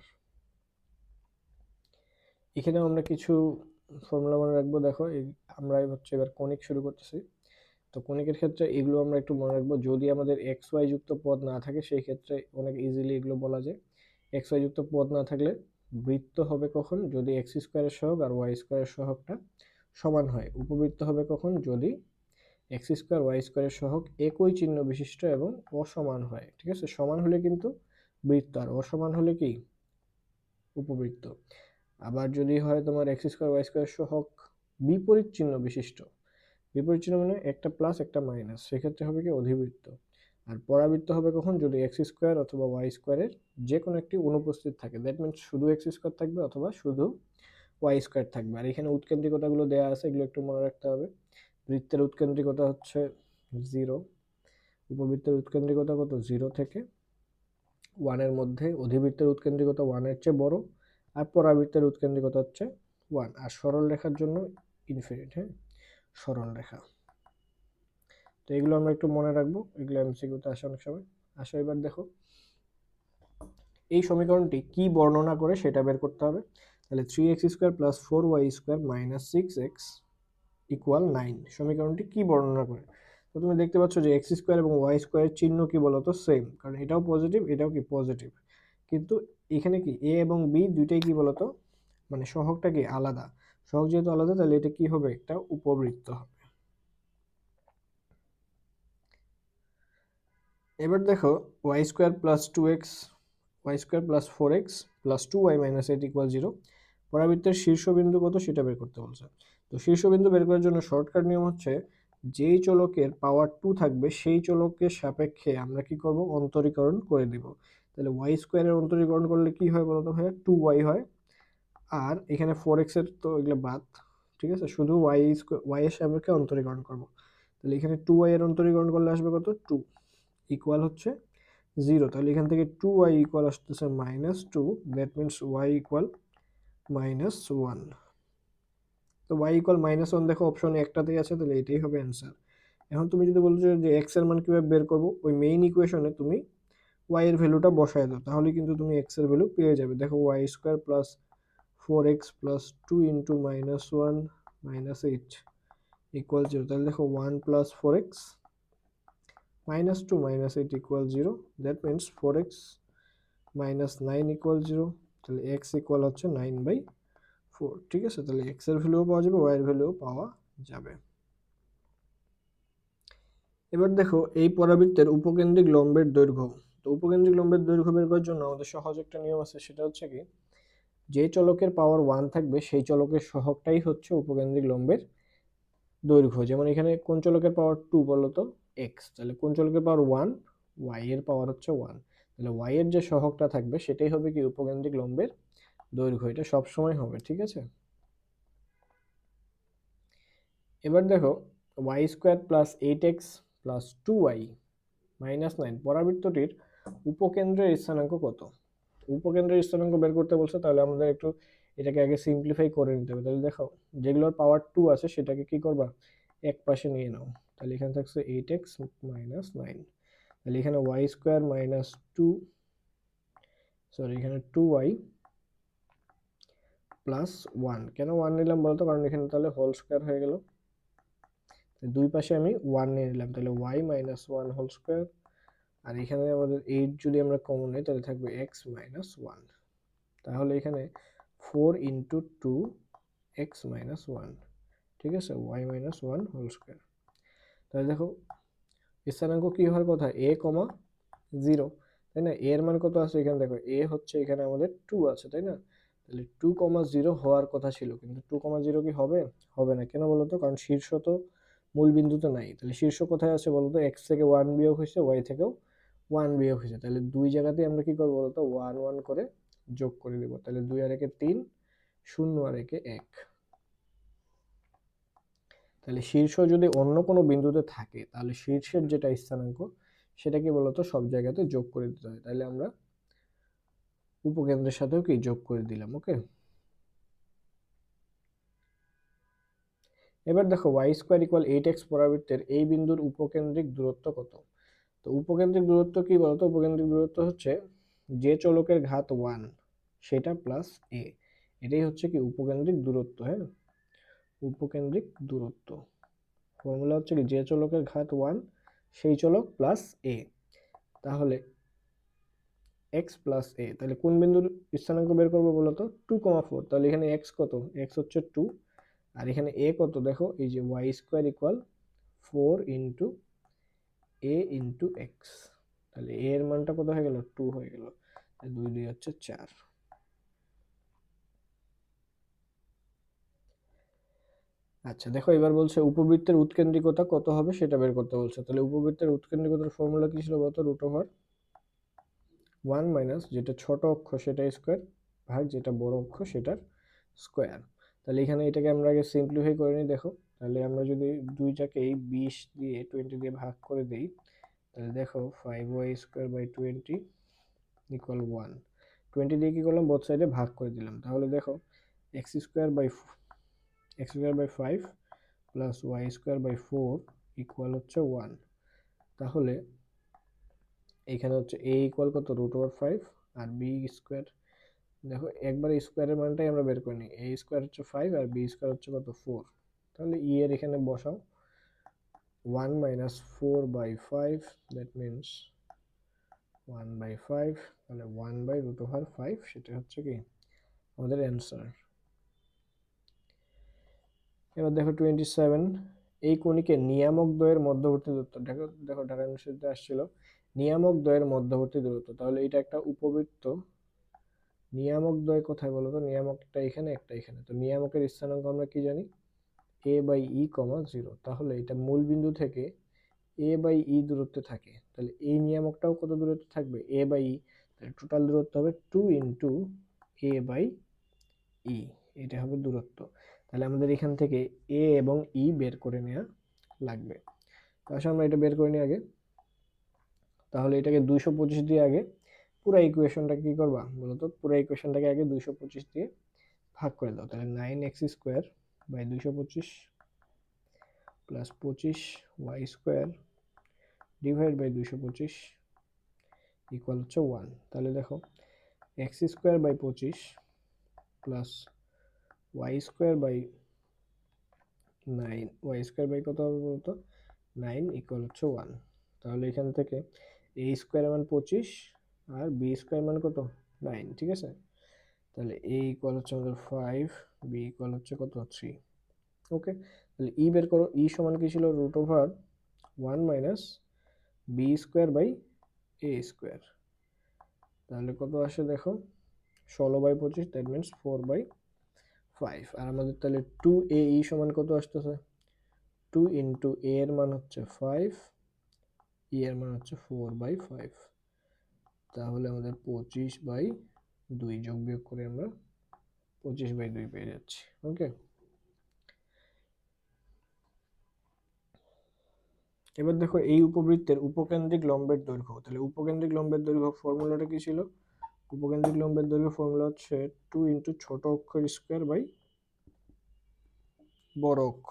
এখানেও আমরা কিছু ফর্মুলা মনে রাখবো। দেখো আমরা হচ্ছে এবার কনিক শুরু করতেছি। তো কনিকের ক্ষেত্রে এগুলো আমরা একটু মনে রাখবো, যদি আমাদের এক্স ওয়াই যুক্ত পদ না থাকে সেই ক্ষেত্রে অনেক ইজিলি এগুলো বলা যায়। এক্স ওয়াই যুক্ত পদ না থাকলে বৃত্ত হবে কখন, যদি এক্স স্কোয়ারের সহগ আর ওয়াই স্কোয়ারের সহগটা সমান হয়। উপবৃত্ত হবে কখন, যদি এক্স স্কোয়ার ওয়াই স্কোয়ারের সহগ একই চিহ্ন বিশিষ্ট এবং অসমান হয়, ঠিক আছে। সমান হলে কিন্তু বৃত্ত, আর অসমান হলে কি উপবৃত্ত। আবার যদি হয় তোমার এক্স স্কোয়ার ওয়াই স্কোয়ারের সহগ বিপরীত চিহ্ন বিশিষ্ট, বিপরীত চিহ্ন মানে একটা প্লাস একটা মাইনাস, সেক্ষেত্রে হবে কি অধিবৃত্ত। আর পরাবৃত্ত হবে কখন, যদি এক্স স্কোয়ার অথবা ওয়াই স্কোয়ারের যে কোনো একটি অনুপস্থিত থাকে, দ্যাট মিনস শুধু এক্স স্কোয়ার থাকবে অথবা শুধু ওয়াই স্কোয়ার থাকবে। আর এখানে উৎকেন্দ্রিকতাগুলো দেওয়া আছে, এগুলো একটু মনে রাখতে হবে। বৃত্তের উৎকেন্দ্রিকতা হচ্ছে 0, উপবৃত্তের উৎকেন্দ্রিকতা কত 0 থেকে 1 এর মধ্যে, অধিবৃত্তের উৎকেন্দ্রিকতা 1 এর চেয়ে বড়, আর পরাবৃত্তের উৎকেন্দ্রিকতা হচ্ছে 1, আর সরল রেখার জন্য ইনফিনিট, হ্যাঁ সরল রেখা। তো এগুলো আমরা একটু মনে রাখবো, এগুলো এমসিকিউতে আসে অনেক সময়। আসো এবার দেখো এই সমীকরণটি কি বর্ণনা করে সেটা বের করতে হবে। তাহলে 3x square plus 4y square minus 6x equal 9 সমীকরণটি কি বর্ণনা করে। তো তুমি দেখতে পাচ্ছ যে এক্স স্কোয়ার এবং ওয়াই স্কোয়ারের চিহ্ন কি বলতো সেম, কারণ এটাও পজিটিভ এটাও কি পজিটিভ, কিন্তু এখানে কি এ এবং বি দুইটাই কি বলতো মানে সহগটা কি আলাদা। সহগ যেহেতু আলাদা, তাহলে এটা কি হবে, একটা উপবৃত্ত হবে। এবার দেখো Y square plus 2x Y square plus 4x plus 2y minus 8 equal 0, পরাবৃত্তের শীর্ষবিন্দু কত সেটা বের করতে বলছে। তো শীর্ষবিন্দু বের করার জন্য শর্টকাট নিয়ম হচ্ছে যেই চলকের পাওয়ার 2 থাকবে সেই চলকের সাপেক্ষে আমরা কি করব, অন্তরীকরণ করে দিব। তাহলে ওয়াই স্কোয়ারের অন্তরীকরণ করলে কি হয় বলতো ভাইয়া, 2y হয়। আর এখানে 4x এর তো এগুলো বাদ, ঠিক আছে, শুধু ওয়াই এর সাপেক্ষে অন্তরীকরণ করব। তাহলে এখানে 2y এর অন্তরীকরণ করলে আসবে কত, 2 ইকুয়াল হচ্ছে 0। তাহলে এখান থেকে 2y ইকুয়াল আসতেছে -2, দ্যাট মিনস y ইকুয়াল -1। তো y ইকুয়াল -1 দেখো অপশনে একটাতেই আছে, তাহলে এটাই হবে অ্যান্সার। এখন তুমি যদি বলছো যে x এর মান কিভাবে বের করবো, ওই মেইন ইকুয়েশনে তুমি y এর ভ্যালুটা বসায় দাও, তাহলে কিন্তু তুমি x এর ভ্যালু পেয়ে যাবে। দেখো y square plus 4x plus 2 into -1 -8 equal 0। তাহলে দেখো 1 plus 4x -2 -8 equal 0, that means 4x -9 equal 0। তাহলে x ইকুয়াল হচ্ছে 9/4। ঠিক আছে, তাহলে x এর ভ্যালুও পাওয়া যাবে, y এর ভ্যালুও পাওয়া যাবে। এবার দেখো এই পরাবৃত্তের উপকেন্দ্রিক লম্বের দৈর্ঘ্য। তো উপকেন্দ্রিক লম্বের দৈর্ঘ্য বের করার জন্য আমাদের সহজ একটা নিয়ম আছে, সেটা হচ্ছে কি, যে চলকের পাওয়ার 1 থাকবে সেই চলকের সহগটাই হচ্ছে উপকেন্দ্রিক লম্বের দৈর্ঘ্য। যেমন এখানে কোন চলকের পাওয়ার 2 বলতো, x, তাহলে কোন চলকের পাওয়ার 1, y এর পাওয়ার হচ্ছে 1, তাহলে y এর যে সহগটা থাকবে সেটাই হবে কি উপকেন্দ্রিক লম্বের দৈর্ঘ্য। এটা সব সময় হবে, ঠিক আছে। এবার দেখো y square plus 8x plus 2y -9 পরাবৃত্তটির উপকেন্দ্রের স্থানাঙ্ক কত। উপকেন্দ্রের স্থানাঙ্ক বের করতে বলছে, তাহলে আমাদের একটু এটাকে আগে সিম্পলিফাই করে নিতে হবে। তাহলে দেখো যেগুলোর পাওয়ার 2 আছে সেটাকে কি করবা, এক পাশে নিয়ে নাও। তাহলে এখানে থাকছে 8x -9, তাহলে এখানে y স্কোয়ার -2, সরি এখানে 2y প্লাস 1। কেন 1 নিলাম বলতো, কারণ এখানে তাহলে হোল স্কোয়ার হয়ে গেল, দুই পাশে আমি 1 নিয়ে নিলাম, তাহলে y -1 হোল স্কোয়ার। আর এখানে আমাদের 8 যদি আমরা কমন নিই তাহলে থাকবে x -1। তাহলে এখানে 4 ইন্টু 2 x -1, ঠিক আছে, y -1 হোল স্কোয়ার। তাহলে দেখো স্থানাঙ্ক কি হওয়ার কথা, a, 0, তাই না। এর মান কত আছে এখানে, দেখো a হচ্ছে এখানে আমাদের 2 আছে, তাই না। তাহলে 2, 0 হওয়ার কথা ছিল, কিন্তু 2, 0 কি হবে, হবে না। কেন বলতো, কারণ শীর্ষ তো মূল বিন্দুতে নাই। তাহলে শীর্ষ কোথায় আছে বলতো, x থেকে 1 বিয়োগ হয়েছে, y থেকেও 1 বিয়োগ হয়েছে, তাহলে দুই জায়গাতেই আমরা কি করবো বলতো, 1 1 করে যোগ করে দিব। তাহলে 2 আর 1 3, 0 আর 1 1। তাহলে শীর্ষ যদি অন্য কোনো বিন্দুতে থাকে তাহলে শীর্ষের যেটা স্থানাঙ্ক সেটাকে বলতো সব জায়গাতে যোগ করে দিতে হয়। তাহলে আমরা উপকেন্দ্রের সাথেও কি যোগ করে দিলাম, ওকে। এবার দেখো y স্কোয়ার ইকুয়াল 8x পরাবৃত্তের এই বিন্দুর উপকেন্দ্রিক দূরত্ব কত। তো উপকেন্দ্রিক দূরত্ব কি বলতো, উপকেন্দ্রিক দূরত্ব হচ্ছে যে চলকের ঘাত 1 সেটা প্লাস a, এটাই হচ্ছে কি উপকেন্দ্রিক দূরত্ব। হ্যাঁ, উপকেন্দ্রিক দূরত্ব ফর্মুলা হচ্ছে কি যে চলকের ঘাত 1 সেই চলক প্লাস a। তাহলে x প্লাস a, তাহলে কোন বিন্দুর স্থানাঙ্ক বের করবো বলতো, 2, 4। তাহলে এখানে x কত, x হচ্ছে 2, আর এখানে a কত, দেখো এই যে y square equal 4 into a into x. তাহলে a এর মানটা কত হয়ে গেল, 2 হয়ে গেল, 2 2 হচ্ছে 4। আচ্ছা দেখো এবার বলছে উপবৃত্তের উৎকেন্দ্রিকতা কত হবে সেটা বের করতে বলছে। তাহলে উপবৃত্তের উৎকেন্দ্রিকতার ফর্মুলা কি ছিল বলতো, √1 মাইনাস যেটা ছোট অক্ষ সেটা স্কোয়ার ভাগ যেটা বড় অক্ষ সেটার স্কোয়ার। তাহলে এখানে এটাকে আমরা আগে সিম্পলিফাই করে নিই। দেখো তাহলে আমরা যদি দুইটাকেই 20 দিয়ে 20 দিয়ে ভাগ করে দিই, তাহলে দেখো 5y স্কোয়ার বাই 20 ইকুয়াল 1। 20 দিয়ে কি করলাম, বোথ সাইডে ভাগ করে দিলাম। তাহলে দেখো X square by 5 plus Y square by 4 equal হচ্ছে 1। তাহলে এখানে হচ্ছে a ইকুয়াল কত, √5, আর b স্কোয়ার, দেখো একবার স্কোয়ারের মানটাই আমরা বের করে নিই, a স্কোয়ার হচ্ছে 5 আর b স্কোয়ার হচ্ছে কত, 4। তাহলে e এর এখানে বসাও 1 মাইনাস 4/5, দ্যাট মিনস 1/5, তাহলে 1/√5, সেটা হচ্ছে কি আমাদের অ্যান্সার। এবার দেখো 27, এই কণিকের নিয়ামক দ্বয়ের মধ্যবর্তী দূরত্ব। দেখো দেখো ঢাকা ইউনিভার্সিটিতে আসছিল নিয়ামক দ্বয়ের মধ্যবর্তী দূরত্ব। তাহলে এটা একটা উপবৃত্ত নিয়ামক দ্বয় কোথায় বলো তো? নিয়ামকটা এখানে, একটা এখানে। তো নিয়ামকের স্থানাঙ্ক আমরা কি জানি? a/e, 0। তাহলে এটা মূল বিন্দু থেকে a/e দূরত্বে থাকে, তাহলে এই নিয়ামকটাও কত দূরত্বে থাকবে? a/e। তাহলে টোটাল দূরত্ব হবে 2 ইন্টু a/e, এটা হবে দূরত্ব। তাহলে আমাদের এখান থেকে a এবং e বের করে নেওয়া লাগবে। তো আসলে আমরা এটা বের করে নিই আগে। তাহলে এটাকে 225 দিয়ে আগে পুরো ইকুয়েশনটা কি করবা বলো তো? পুরো ইকুয়েশনটাকে আগে 225 দিয়ে ভাগ করে দাও। তাহলে 9x² by 225 plus 25y² divide by 225 equal হচ্ছে 1। তাহলে দেখো x² by 25 plus y² by 9, y² by কত হবে বলতো? 9 ইকুয়াল হচ্ছে 1। তাহলে এখান থেকে a² মান 25 আর b² মান কত? 9, ঠিক আছে। তাহলে a ইকুয়াল হচ্ছে আমাদের 5, b ইকুয়াল হচ্ছে কত? 3। ওকে, তাহলে e বের করো। e সমান কি ছিল? √1 মাইনাস b² বাই a²। তাহলে কত আসে দেখো? 16/25, দ্যাট মিনস 4/5। আর আমাদের তাহলে 2ae সমান কত আসতেছে? 2 ইন্টু a এর মান হচ্ছে 5, e এর মান হচ্ছে 4/5। তাহলে আমাদের 25/2 যোগ বিয়োগ করে আমরা 25/2 পেয়ে যাচ্ছি। ওকে, এবার দেখো এই উপবৃত্তের উপকেন্দ্রিক লম্বের দৈর্ঘ্য। তাহলে উপকেন্দ্রিক লম্বের দৈর্ঘ্য ফর্মুলাটা কি ছিল? উপকেন্দ্রিক লম্বের দৈর্ঘ্য ফর্মুলা হচ্ছে 2 ইন্টু ছোট অক্ষর স্কোয়ার বাই বড় অক্ষ।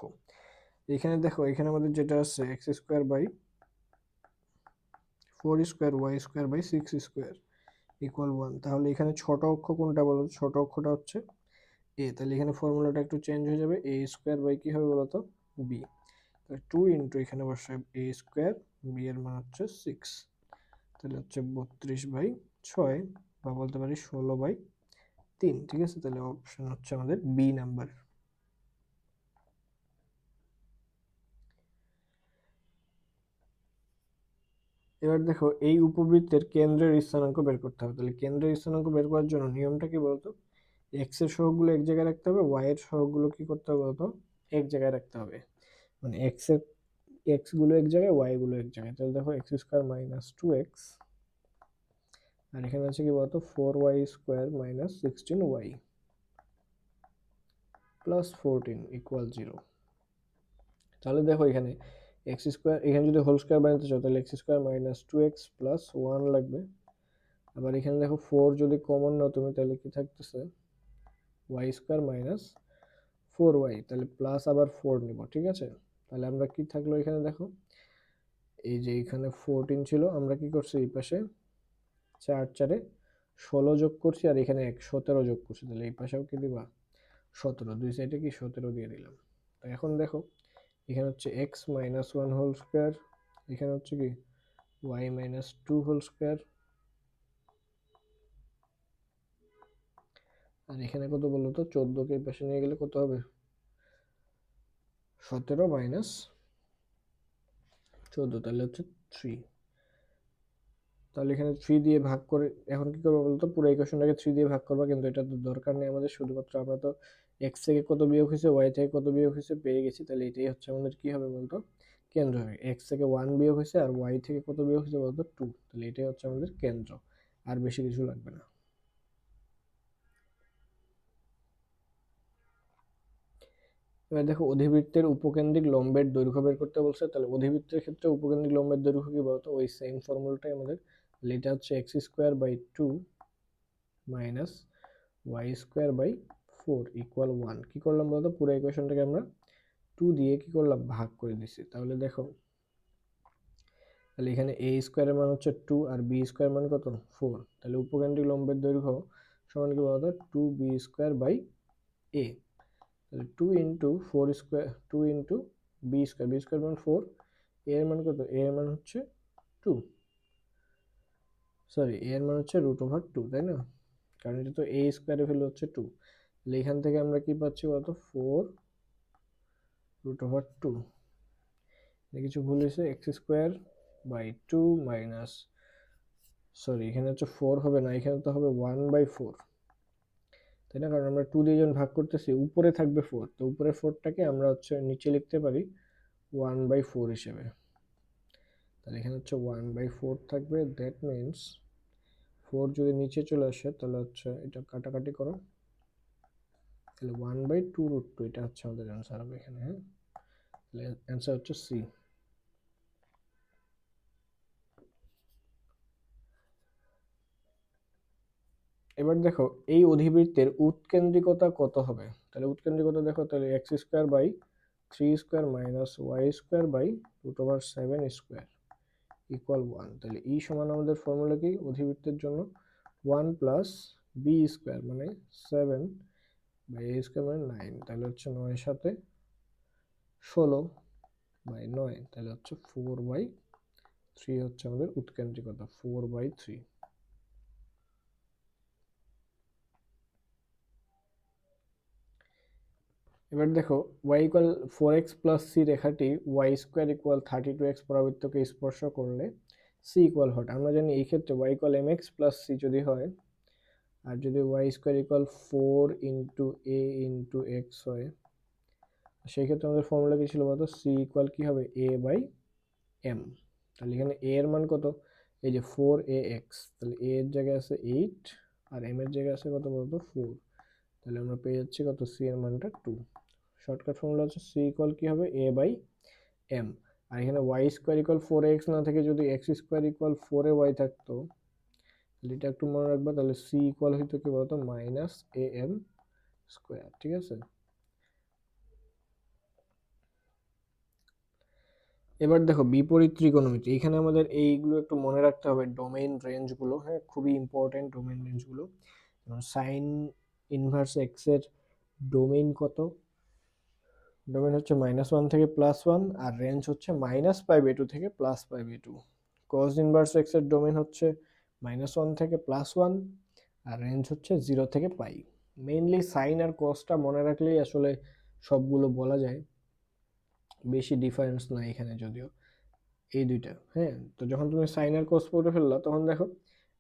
এখানে দেখো, এখানে আমাদের যেটা আছে x² by 4² y² by 6² equal 1। তাহলে এখানে ছোট অক্ষ কোনটা বলো? ছোট অক্ষটা হচ্ছে a। তাহলে এখানে ফর্মুলাটা একটু চেঞ্জ হয়ে যাবে, a² বাই কি হবে বলতো? b। তাহলে 2 ইন্টু এখানে বসায় a², b এর মান হচ্ছে 6। তাহলে হচ্ছে 32/6 বা বলতে পারি 16/3, ঠিক আছে। তাহলে অপশন হচ্ছে আমাদের বি নাম্বার। এবার দেখো এই উপবৃত্তের কেন্দ্রের স্থানাঙ্ক বের করতে হবে। তাহলে কেন্দ্রের স্থানাঙ্ক বের করার জন্য নিয়মটা কি বলতো? এক্স এর সহগগুলো এক জায়গায় রাখতে হবে, ওয়াই এর সহগগুলো কি করতে হবে বলতো? এক জায়গায় রাখতে হবে। মানে এক্স গুলো এক জায়গায়, ওয়াই গুলো এক জায়গায়। তাহলে দেখো x² মাইনাস 2x, আর এখানে আছে কি বলতো? 4y² minus 16y plus 14 equal 0। তাহলে দেখো এখানে x², এখানে যদি হোল স্কোয়ার বানাতে চাও তাহলে x² মাইনাস 2x প্লাস 1 লাগবে। আবার এখানে দেখো 4 যদি কমন নাও তুমি, তাহলে কি থাকতেছে? y² মাইনাস 4y, তাহলে প্লাস আবার 4 নিব, ঠিক আছে। তাহলে আমরা কি থাকলো এখানে দেখো, এই যে এখানে 14 ছিল, আমরা কি করছি এই পাশে 4 4 16 যোগ করছি, আর এখানে 17 যোগ করছি। তাহলে এই পাশেও কি দিবা? 17, দুই সাইডে কি 17 দিয়ে দিলাম। তো এখন দেখো এখানে হচ্ছে এক্স মাইনাস 1 হোল স্কোয়ার, এখানে হচ্ছে কি ওয়াই মাইনাস 2 হোল স্কোয়ার, আর এখানে কত বলো তো? 14কে এই পাশে নিয়ে গেলে কত হবে? 17 মাইনাস 14, তাহলে হচ্ছে 3। তাহলে এখানে 3 দিয়ে ভাগ করে এখন কি করবো বলতো? পুরো ইকুয়েশনটাকে 3 দিয়ে ভাগ করবা, কিন্তু এটা তো দরকার নেই আমাদের। শুধুমাত্র আমরা তো এক্স থেকে কত বিয়োগ হয়েছে, ওয়াই থেকে কত বিয়োগ হয়েছে পেয়ে গেছি। তাহলে এটাই হচ্ছে আমাদের কি হবে বলতো? কেন্দ্র হবে। এক্স থেকে 1 বিয়োগ হয়েছে আর ওয়াই থেকে কত বিয়োগ হয়েছে বলতো? 2। তাহলে এটাই হচ্ছে আমাদের কেন্দ্র, আর বেশি কিছু লাগবে না। এবার দেখো অধিবৃত্তের উপকেন্দ্রিক লম্বের দৈর্ঘ্য বের করতে বলছে। তাহলে অধিবৃত্তের ক্ষেত্রে উপকেন্দ্রিক লম্বের দৈর্ঘ্য কি বলতো? ওই সেম ফর্মুলাটাই আমাদের। এটা হচ্ছে x² by 2 minus y² by 4 equal 1। কি করলাম বলতো? পুরো ইকুয়েশনটাকে আমরা 2 দিয়ে কি করলাম? ভাগ করে দিছি। তাহলে দেখো, তাহলে এখানে a² এর মান হচ্ছে 2 আর b² মান কত? 4। তাহলে উপকেন্দ্রিক লম্বের দৈর্ঘ্য সমান কি বলতো? 2b² by a। তাহলে 2 ইন্টু 4² 2 ইন্টু b² মান 4, a এর মান কত? a এর মান হচ্ছে 2, সরি a এর মান হচ্ছে √2, তাই না? কারণ এটা তো a স্কোয়ারে ভ্যালু হচ্ছে 2। তাহলে এখান থেকে আমরা কি পাচ্ছি বলতো? 4√2। কিছু ভুল হয়েছে, x² বাই 2 মাইনাস, সরি এখানে হচ্ছে 4 হবে না, এখানে তো হবে 1/4। তাই না? কারণ আমরা 2 দিয়ে যখন ভাগ করতেছি উপরে থাকবে 4, তো উপরে 4টাকে আমরা হচ্ছে নিচে লিখতে পারি 1/4 হিসেবে। তাহলে এখানে হচ্ছে 1/4 থাকবে, দ্যাট মিনস 4 যদি নিচে চলে আসে তাহলে হচ্ছে এটা কাটাকাটি করো, তাহলে 1/2√2 এটা হচ্ছে আমাদের অ্যান্সার হবে এখানে। হ্যাঁ, তাহলে অ্যান্সার হচ্ছে সি। এবার দেখো এই অধিবৃত্তের উৎকেন্দ্রিকতা কত হবে। তাহলে উৎকেন্দ্রিকতা দেখো, তাহলে x² / 3² y² / √7² ইকুয়াল 1। তাহলে ই সমান আমাদের ফর্মুলা কি অধিবৃত্তের জন্য, 1 প্লাস বি স্কোয়ার মানে 7/a² মানে 9, তাহলে হচ্ছে 9 সাথে 16/9, তাহলে হচ্ছে 4/3 হচ্ছে আমাদের উৎকেন্দ্রিকতা, 4/3। এবার দেখো y = 4x + c রেখাটি y² = 32x পরাবৃত্তকে স্পর্শ করলে c ইকুয়াল হট। আমরা জানি এই ক্ষেত্রে y = mx + c যদি হয়, আর যদি y² = 4 × a × x হয়, সেই ক্ষেত্রে আমাদের ফর্মুলা কি ছিল বলতো, c ইকুয়াল কি হবে a/m। তাহলে এখানে a এর মান কত, এই যে 4ax, তাহলে a এর জায়গায় আছে 8 আর m এর জায়গায় আছে কত বলতো 4, তাহলে আমরা পেয়ে যাচ্ছি কত, c এর মানটা 2। শর্টকাট ফর্মুলা হচ্ছে c ইকুয়াল কি হবে a/m। আর এখানে y² = 4ax না থেকে যদি x² = 4ay থাকতো, তাহলে এটা একটু মনে রাখবা, তাহলে c ইকুয়াল হইতো কি বলতো -am²। ঠিক আছে। এবার দেখো বিপরীত ত্রিকোণমিতি, এখানে আমাদের এইগুলো একটু মনে রাখতে হবে, ডোমেইন রেঞ্জগুলো। হ্যাঁ, খুবই ইম্পর্টেন্ট ডোমেইন রেঞ্জগুলো। সাইন ইনভার্স এক্স এর ডোমেইন কত, ডোমেইন হচ্ছে -1 থেকে +1, আর রেঞ্জ হচ্ছে -π/2 থেকে +π/2। কজ ইনভার্স এক্স এর ডোমেইন হচ্ছে -1 থেকে +1, আর রেঞ্জ হচ্ছে 0 থেকে π। মেইনলি সাইন আর কজটা মনে রাখলেই আসলে সবগুলো বলা যায়, বেশি ডিফারেন্স নাই এখানে যদিও এই দুইটা। হ্যাঁ, তো যখন তুমি সাইন আর কস পড়ে ফেললা, তখন দেখো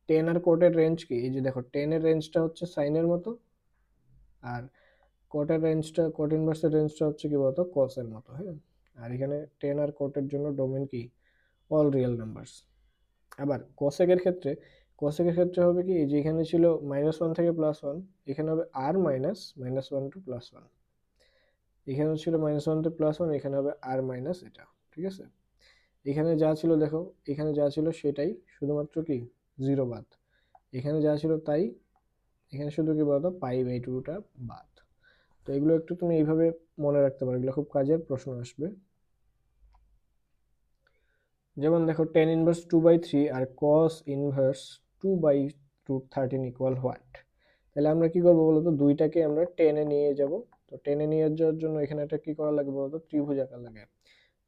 টেন আর কোটের রেঞ্জ কি, এই যে দেখো টেনের রেঞ্জটা হচ্ছে সাইনের মতো, আর কোটের রেঞ্জটা, কোট ইনভার্সের রেঞ্জটা হচ্ছে কি বলতো কসের মতো। হ্যাঁ, আর এখানে টেন আর কোটের জন্য ডোমেন কি অল রিয়েল নাম্বারস। আবার কোসেকের ক্ষেত্রে হবে কি, এই যে এখানে ছিল -1 থেকে +1, এখানে হবে r -1 টু +1, এখানে ছিল -1 টু +1, এখানে হবে r মাইনাস এটা। ঠিক আছে, এখানে যা ছিল দেখো, এখানে যা ছিল সেটাই, শুধুমাত্র কি 0 বাদ, এখানে যা ছিল তাই, এখানে শুধু কি বলতো π/2টা বাদ। তো এগুলো একটু তুমি এইভাবে মনে রাখতে পারো, এগুলো খুব কাজের প্রশ্ন আসবে। যেমন দেখো tan ইনভার্স 2/3 আর cos ইনভার্স 2/√13 ইকুয়াল হোয়াট। তাহলে আমরা কি করবো বলতো, দুইটাকে আমরা টেনে নিয়ে যাব। তো টেনে নিয়ে যাওয়ার জন্য এখানে একটা কি করা লাগবে বলতো, ত্রিভুজ আঁকা লাগে।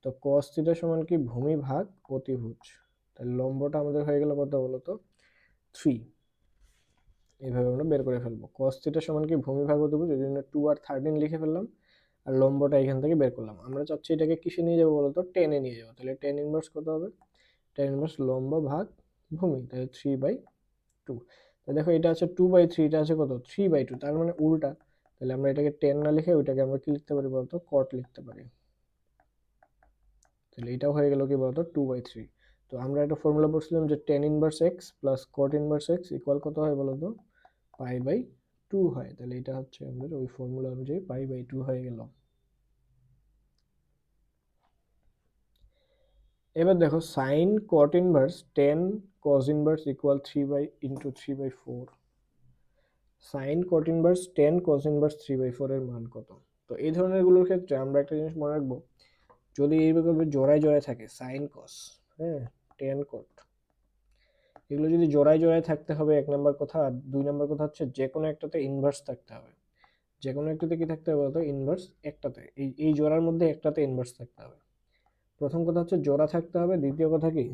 তো cos θ সমান কি ভূমি ভাগ অতিভুজ, তাহলে লম্বটা আমাদের হয়ে গেল কত বলতো 3। এইভাবে আমরা বের করে ফেলবো cos θ সমান কি ভূমি ভাগ অতিভুজ, এই জন্য 2 আর 13 লিখে ফেললাম, আর লম্বটা এখান থেকে বের করলাম। আমরা চাচ্ছি এটাকে কিসে নিয়ে যাবো বলতো, টেনে নিয়ে যাবো। তাহলে tan ইনভার্স কত হবে, tan ইনভার্স লম্ব ভাগ ভূমি, তাহলে 3/2। তাহলে দেখো এটা আছে 2/3, এটা আছে কত 3/2, তার মানে উল্টা। তাহলে আমরা এটাকে 10 না লিখে ওইটাকে আমরা কি লিখতে পারি বলতো cot লিখতে পারি। তাহলে এটাও হয়ে গেল কি বলতো 2/3। তো আমরা একটা ফর্মুলা পড়ছিলাম যে tan inverse x plus cot inverse X equal কত হয় বলতো π/2 হয়। তাহলে এটা হচ্ছে আমাদের ওই ফর্মুলা অনুযায়ী π/2 হয়ে গেল। এবার দেখো sine cot inverse 10 cos inverse equal 3/4। Sine cot inverse 10 cos inverse 3/4 এর মান কত। তো এই ধরনের গুলোর ক্ষেত্রে আমরা একটা জিনিস মনে রাখবো, যদি এইভাবে জোড়ায় জোড়ায় থাকে সাইন কস, হ্যাঁ 10 cot, এগুলো যদি জোড়ায় জোড়ায় থাকতে হবে এক নাম্বার কথা। আর 2 নাম্বার কথা হচ্ছে যে কোনো একটাতে ইনভার্স থাকতে হবে। যে কোনো একটাতে কি থাকতে হবে বলতো, ইনভার্স একটাতে, এই জোড়ার মধ্যে একটাতে ইনভার্স থাকতে হবে। প্রথম কথা হচ্ছে জোড়া থাকতে হবে, দ্বিতীয় কথা কি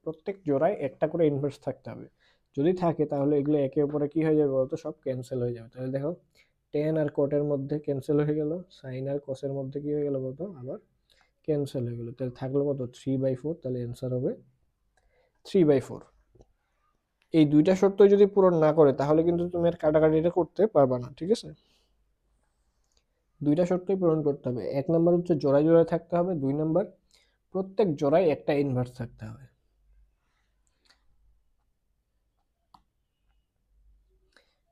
প্রত্যেক জোড়ায় একটা করে ইনভার্স থাকতে হবে। যদি থাকে তাহলে এগুলো একে অপরে কি হয়ে যাবে বলতো, সব ক্যান্সেল হয়ে যাবে। তাহলে দেখো টেন আর কোটের মধ্যে ক্যান্সেল হয়ে গেল, সাইন আর কসের মধ্যে কি হয়ে গেল বলতো আবার ক্যান্সেল হয়ে গেল। তাহলে থাকলো কত 3/4, তাহলে অ্যান্সার হবে 3/4। এই দুইটা শর্ত যদি পূরণ না করে তাহলে কিন্তু তুমি আর কাটাকাটিটা করতে পারবা না, ঠিক আছে? দুইটা শর্তই পূরণ করতে হবে। 1 নাম্বার হচ্ছে জোড়ায় জোড়ায় থাকতে হবে, 2 নাম্বার প্রত্যেক জোড়ায় একটা ইনভার্স থাকতে হবে।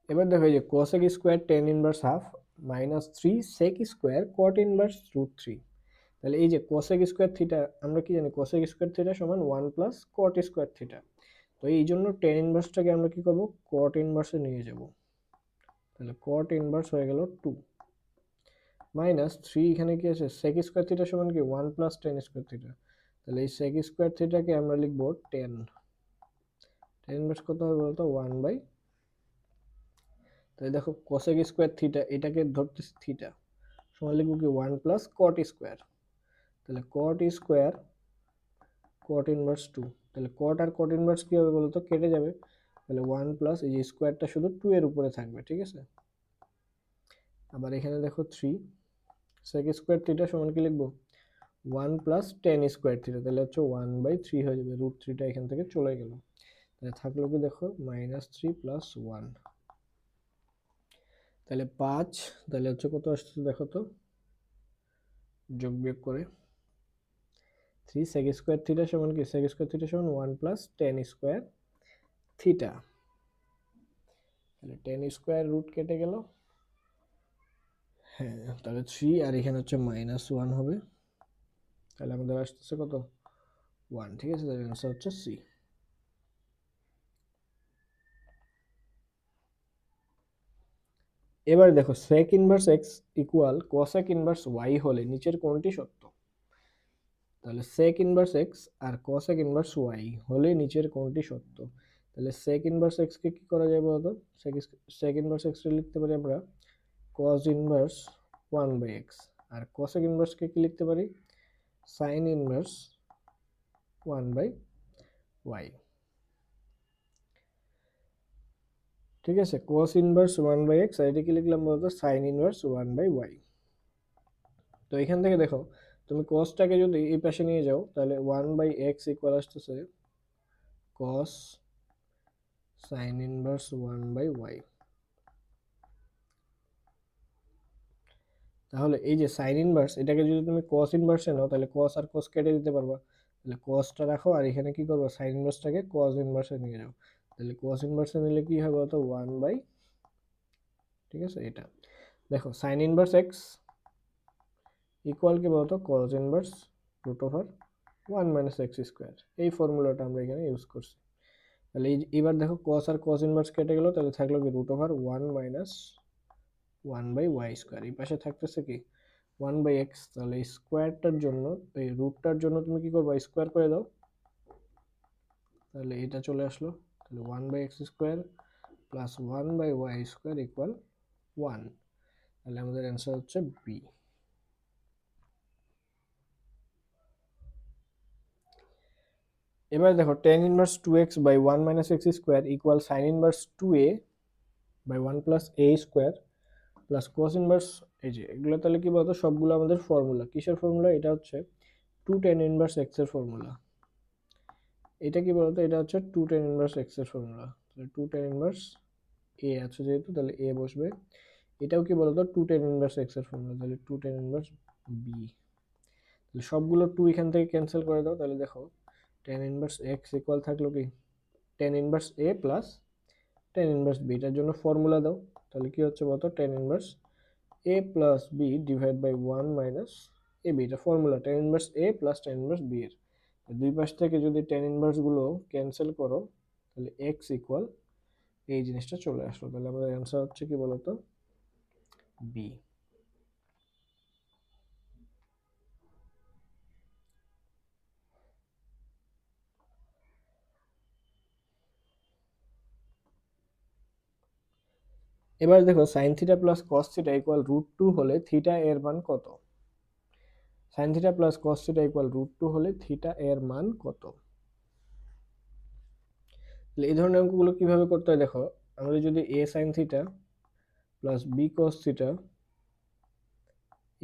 এবার দেখো এই যে cosec square tan inverse half minus 3 sec square cot inverse √3। তাহলে এই যে কোসেক স্কোয়ার থিটা আমরা কি জানি, কোসেক স্কোয়ার থিটা সমান 1 প্লাস কট স্কোয়ার থিটা। তো এই জন্য টেন ইনভার্সটাকে আমরা কি করব, কট ইনভার্সে নিয়ে যাব। তাহলে কট ইনভার্স হয়ে গেল 2 মাইনাস 3, এখানে কি আছে সেক স্কোয়ার থিটা সমান কি 1 প্লাস টেন স্কোয়ার থিটা। তাহলে এই সেক স্কোয়ার থিটাকে আমরা লিখব 10। টেন ইনভার্স কত হবে বলতো 1/। তাহলে দেখো কোসেক স্কোয়ার থিটা এটাকে ধরতেছি থিটা সমান লিখব কি 1 প্লাস কট স্কোয়ার। তাহলে কট স্কোয়ার কট ইনভার্স 2। তাহলে কট আর কট ইনভার্স কি হবে বলতো, কেটে যাবে। তাহলে 1 প্লাস এই যে স্কোয়ারটা শুধু 2 এর উপরে থাকবে, ঠিক আছে? আবার এখানে দেখো 3 সেক স্কোয়ার থিটা সমান কি লিখবো 1 প্লাস টেন স্কোয়ার থিটা। তাহলে হচ্ছে 1/3 হয়ে যাবে, √3টা এখান থেকে চলে গেল। তাহলে থাকলো কি দেখো -3 প্লাস 1। তাহলে 5, তাহলে হচ্ছে কত আসছে দেখো তো, যোগ বিয়োগ করে 3 সেক স্কোয়ার থিটা সমান কি, সেক স্কোয়ার থিটা সমান 1 প্লাস টেন স্কোয়ার থিটা। তাহলে টেন স্কোয়ার রুট কেটে গেল, হ্যাঁ তাহলে 3 আর এখানে হচ্ছে -1 হবে। তাহলে আমাদের আসতেছে কত 1, ঠিক আছে? তাহলে অ্যান্সার হচ্ছে সি। এবার দেখো sec inverse X equal cosec inverse Y হলে নিচের কোনটি সত্য? তাহলে সেক ইনভার্স এক্স আর কোসেক ইনভার্স ওয়াই হলে নিচের কোনটি সত্য? তাহলে সেক ইনভার্স এক্স কে কি করা যায় বলতো, সেক ইনভার্স এক্স লিখতে পারি আমরা cos ইনভার্স 1/x, আর কোসেক ইনভার্স কে কি লিখতে পারি sin ইনভার্স 1/y। ঠিক আছে, cos ইনভার্স 1/x আর এটা কি লিখলাম বলতো sin ইনভার্স 1/y। তো এখান থেকে দেখো তুমি cosটাকে যদি এই পাশে নিয়ে যাও তাহলে 1/x ইকুয়াল আসতেছে cos sin ইনভার্স 1/y। তাহলে এই যে sin ইনভার্স এটাকে যদি তুমি cos ইনভার্সে নাও তাহলে cos আর cos কেটে দিতে পারবা। তাহলে cosটা রাখো আর এখানে কি করবো sin ইনভার্সটাকে cos ইনভার্সে নিয়ে যাও। তাহলে cos ইনভার্সে নিলে কি হবে বলতো 1/, ঠিক আছে? এটা দেখো sin ইনভার্স x ইকুয়াল কি বলতো cos inverse √1 minus X square. এই ফর্মুলাটা আমরা এখানে ইউজ করছি। তাহলে এবার দেখো cos আর cos ইনভার্স কেটে গেল, তাহলে থাকলো কি √1 মাইনাস 1/y স্কোয়ার। এই পাশে থাকতেছে কি 1/x। তাহলে স্কোয়ারটার জন্য এই রুটটার জন্য তুমি কি করবা স্কোয়ার করে দাও, তাহলে এটা চলে আসলো। তাহলে 1/x square plus 1/y square equal 1। তাহলে আমাদের অ্যান্সার হচ্ছে বি। এবার দেখো tan inverse 2x by 1 minus X square equal sine inverse 2a by 1 plus A square plus cos inverse. এই যে এগুলো তাহলে কি বলতো সবগুলো আমাদের ফর্মুলা, কিসের ফর্মুলা, এটা হচ্ছে 2 tan ইনভার্স x এর ফর্মুলা। এটা কি বলতো, এটা হচ্ছে 2 tan ইনভার্স x এর ফর্মুলা। তাহলে 2 tan ইনভার্স a আছে যেহেতু তাহলে a বসবে। এটাও কি বলতো 2 tan ইনভার্স x এর ফর্মুলা, তাহলে 2 tan ইনভার্স b। তাহলে সবগুলো 2 এখান থেকে ক্যান্সেল করে দাও, তাহলে দেখো tan ইনভার্স x ইকুয়াল থাকলো কি tan inverse a plus tan inverse b। এটার জন্য ফর্মুলা দাও, তাহলে কি হচ্ছে বলতো tan inverse a plus b divide by 1 minus a b. এটা formula tan inverse a plus tan inverse b এর। দুই পাশ থেকে যদি tan ইনভার্স গুলো ক্যান্সেল করো তাহলে x ইকুয়াল এই জিনিসটা চলে আসলো। তাহলে আমাদের অ্যান্সার হচ্ছে কি বলতো বি। এবার দেখো সাইন থিটা প্লাস কস থিটা ইকুয়াল √2 হলে থিটা এর মান কত? সাইন থিটা প্লাস কস থিটা ইকুয়াল √2 হলে থিটা এর মান কত? তাহলে এই ধরনের অঙ্কগুলো কিভাবে করতে হয় দেখো, আমাদের যদি a sine theta plus B cos theta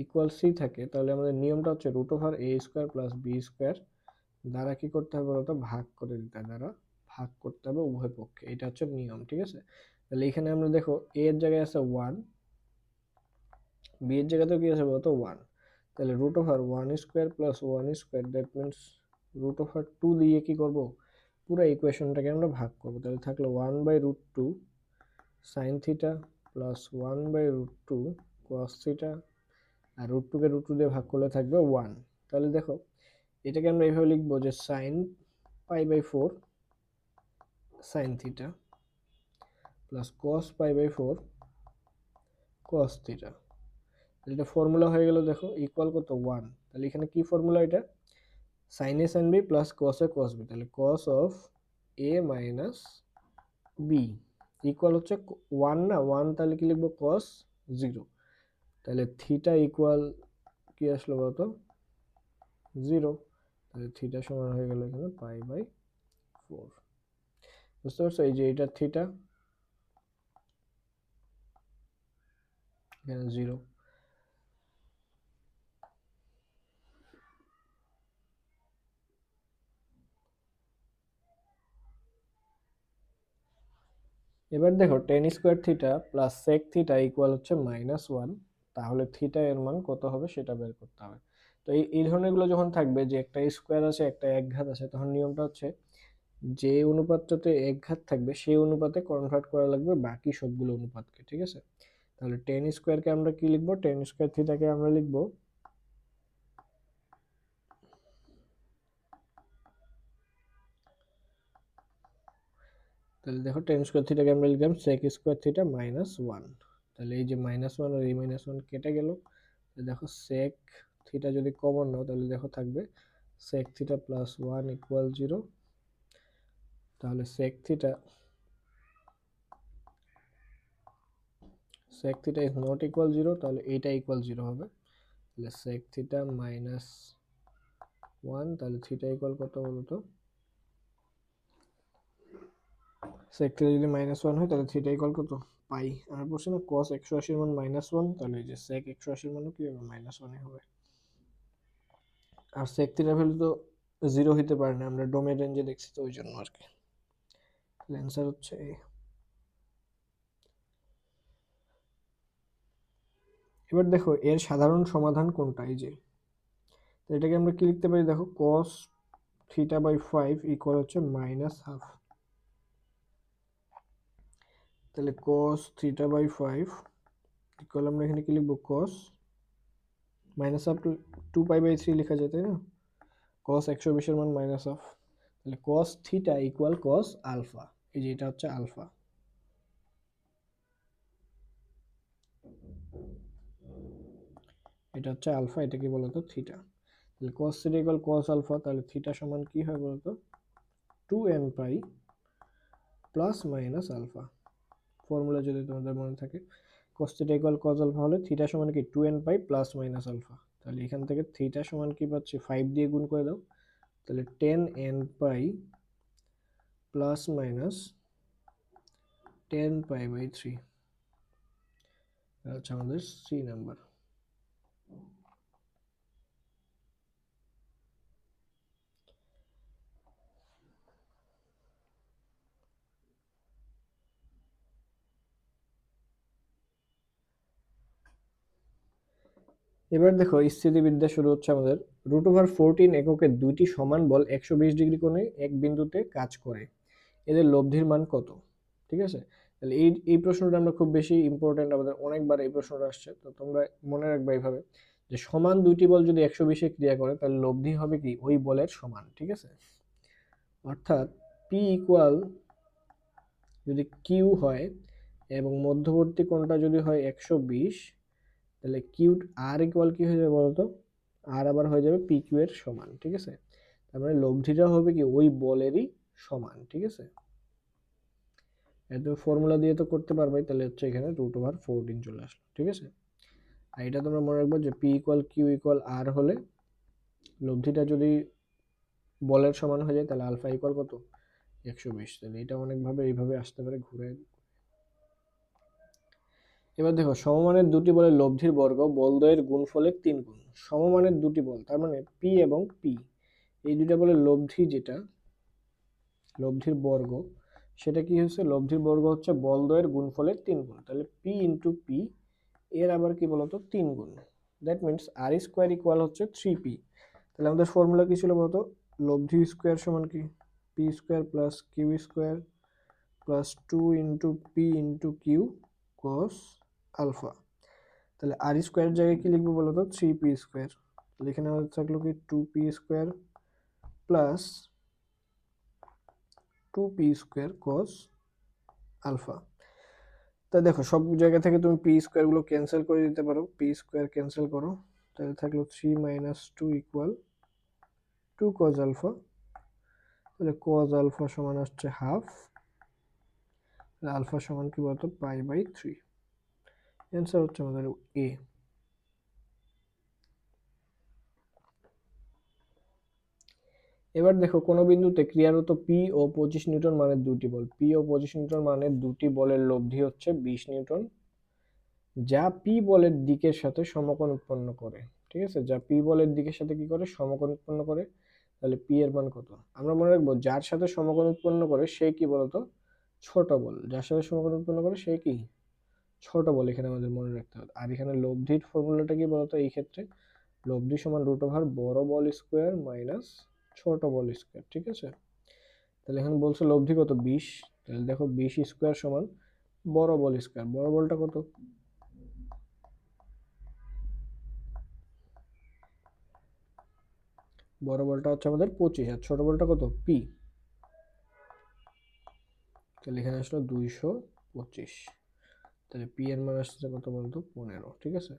equal C থাকে তাহলে আমাদের নিয়মটা হচ্ছে √a square plus B square দ্বারা কি করতে হবে বলতো ভাগ করে দিতে হয়, দ্বারা ভাগ করতে হবে উভয় পক্ষে, এটা হচ্ছে নিয়ম, ঠিক আছে। তাহলে এখানে আমরা দেখো a এর জায়গায় আছে 1, b এর জায়গাতেও কি আছে বলতো 1, তাহলে root over 1² plus 1² that means root over 2 দিয়ে কি করব, পুরো ইকুয়েশনটাকে আমরা ভাগ করব। তাহলে থাকলো 1/√2 sine theta plus 1/√2 cos theta, আর √2 কে √2 দিয়ে ভাগ করলে থাকবে 1। তাহলে দেখো এটাকে আমরা এইভাবে লিখবো যে sine π/4 sine theta plus cos π/4 cos theta. এটা ফর্মুলা হয়ে গেল, দেখো ইকুয়াল কত 1। তাহলে এখানে কি ফর্মুলা, এটা sine A sine B plus cos A cos B, তাহলে cos of A minus B equal হচ্ছে 1 না 1, তাহলে কি লিখবো কস 0। তাহলে থিটা ইকুয়াল কি আসলো বলতো 0, তাহলে থিটা সমান হয়ে গেল এখানে π/4। বুঝতে পারছো, এই যে এটা থিটা, এখানে 0। এবার দেখো tan square theta plus sec theta equal হচ্ছে -1, তাহলে থিটা এর মান কত হবে সেটা বের করতে হবে। তো এই ধরনের গুলো যখন থাকবে যে একটা স্কোয়ার আছে একটা একঘাত আছে, তখন নিয়মটা হচ্ছে যে অনুপাতটাতে একঘাত থাকবে সেই অনুপাতে কনভার্ট করা লাগবে বাকি সবগুলো অনুপাতকে, ঠিক আছে। তাহলে টেন স্কোয়ারকে আমরা কি লিখবো, টেন স্কোয়ার থিটাকে আমরা লিখবো, তাহলে দেখো টেন স্কোয়ার থিটাকে আমরা লিখলাম সেক স্কোয়ার থিটা -1। তাহলে এই যে -1 আর এই -1 কেটে গেল। দেখো সেক থিটা যদি কমন নাও তাহলে দেখো থাকবে সেক থিটা প্লাস 1 ইকুয়াল 0। তাহলে sec theta is not equal 0, তাহলে এইটা ইকুয়াল 0 হবে। তাহলে সেক থিটা -1, তাহলে থিটা ইকুয়াল কত বলতো, সেক থিটা যদি -1 হয় তাহলে থিটা ইকুয়াল কত পাই। আর বলছে না কস 180 এর মান -1, তাহলে এই যে সেক 180 এর মানও কি হবে -1 হবে। আর সেক থিটার ভ্যালু তো 0 হইতে পারে না, আমরা ডোমেন রেঞ্জে দেখছি তো ওই জন্য আর কি। তাহলে অ্যান্সার হচ্ছে এ। এবার দেখো এর সাধারণ সমাধান কোনটা, এই যে তো এটাকে আমরা কি লিখতে পারি, দেখো cos θ/5 ইকুয়াল হচ্ছে -½ তাহলে cos θ/5 ইকুয়াল আমরা এখানে কি লিখবো cos -½ 2π/3 লেখা যায় তাই না, cos 120 এর মান -½ তাহলে cos θ ইকুয়াল cos আলফা, এই যে এটা হচ্ছে আলফা। এটা হচ্ছে আলফা, এটা কি বলতো থিটা। তাহলে cos θ ইকুয়াল cos আলফা, তাহলে থিটা সমান কি হয় বলতো 2nπ plus minus alpha. Formula যদি তোমাদের মনে থাকে cos θ ইকুয়াল cos আলফা হলে থিটা সমান কি 2nπ প্লাস মাইনাস আলফা। তাহলে এখান থেকে থিটা সমান কি পাচ্ছি 5 দিয়ে গুণ করে দাও, তাহলে 10nπ প্লাস মাইনাস 10π/3 হচ্ছে আমাদের সি নাম্বার। এবার দেখো স্থিতিবিদ্যা শুরু হচ্ছে আমাদের। √14 এককের দুইটি সমান বল 120 ডিগ্রি কোণে এক বিন্দুতে কাজ করে, এদের লব্ধির মান কত, ঠিক আছে। তাহলে এই প্রশ্নটা আমরা খুব বেশি ইম্পর্টেন্ট, আমাদের অনেকবার এই প্রশ্নটা আসছে, তো তোমরা মনে রাখবে এইভাবে যে সমান দুইটি বল যদি 120 ক্রিয়া করে তাহলে লব্ধি হবে কি ওই বলের সমান, ঠিক আছে। অর্থাৎ পি ইকুয়াল যদি কিউ হয় এবং মধ্যবর্তী কোণটা যদি হয় 120, তাহলে কিউ আর ইকুয়াল কি হয়ে যাবে বলতো, আর আবার হয়ে যাবে পি কিউ এর সমান, ঠিক আছে। তার মানে লব্ধিটা হবে কি ওই বলেরই সমান, ঠিক আছে। তুমি ফর্মুলা দিয়ে তো করতে পারবে, তাহলে হচ্ছে এখানে √14 চলে আসলো, ঠিক আছে। আর এটা তোমরা মনে রাখবে যে পি ইকুয়াল কিউ ইকুয়াল আর হলে লব্ধিটা যদি বলের সমান হয়ে যায় তাহলে আলফা ইকুয়াল কত 120। তাহলে এটা অনেকভাবে এইভাবে আসতে পারে ঘুরে। এবার দেখো সমমানের দুটি বলের লব্ধির বর্গ বলদ্বয়ের গুণফলের 3 গুণ। সমমানের দুটি বল তার মানে পি এবং পি, এই দুইটা বলের লব্ধি যেটা লব্ধির বর্গ, সেটা কি হচ্ছে, লব্ধির বর্গ হচ্ছে বলদ্বয়ের গুণফলের 3 গুণ, তাহলে পি ইন্টু পি এর আবার কি বলতো 3 গুণ, that means R square equal হচ্ছে 3p। তাহলে আমাদের ফর্মুলা কি ছিল বলতো, লব্ধি স্কোয়ার সমান কি P square plus Q square plus 2 into P into Q cos alpha. তাহলে আর স্কোয়ারের জায়গায় কি লিখবো বলতো 3p স্কোয়ার, তাহলে এখানে আমাদের থাকলো কি 2p square plus 2p square cos alpha. তা দেখো সব জায়গা থেকে তুমি পি স্কোয়ার গুলো ক্যান্সেল করে দিতে পারো, পি স্কোয়ার ক্যান্সেল করো, তাহলে থাকলো 3 মাইনাস 2 ইকুয়াল 2 কজ আলফা, তাহলে কজ আলফা সমান আসছে হাফ, আলফা সমান কি বলতো π/3। অ্যান্সার হচ্ছে আমাদের এ। এবার দেখো কোনো বিন্দুতে ক্রিয়ারত পি ও 25 নিউটন মানের দুটি বল, পি ও 25 নিউটন মানের দুটি বলের লব্ধি হচ্ছে 20 নিউটন, যা পি বলের দিকের সাথে সমকোণ উৎপন্ন করে। ঠিক আছে, যা পি বলের দিকের সাথে কি করে, সমকোণ উৎপন্ন করে। তাহলে পি এর মান কত, আমরা মনে রাখবো যার সাথে সমকোণ উৎপন্ন করে সে কি বলতো ছোট বল, যার সাথে সমকোণ উৎপন্ন করে সে কি ছোট বল, এখানে আমাদের মনে রাখতে হবে। আর এখানে লব্ধির ফর্মুলাটা কি বলতো, এই ক্ষেত্রে লব্ধি সমান √ বড় বল স্কোয়ার মাইনাস ছোট বল স্কোয়ার। ঠিক আছে, তাহলে এখানে বলছে লব্ধি কত 20, তাহলে দেখো 20 স্কোয়ার সমান বড় বল স্কোয়ার, বড় বলটা কত, বড় বলটা হচ্ছে আমাদের 25 আর ছোট বলটা কত পি, তাহলে এখানে আসলো 225, তাহলে পি এর মান আসছে কত বলতো 15। ঠিক আছে,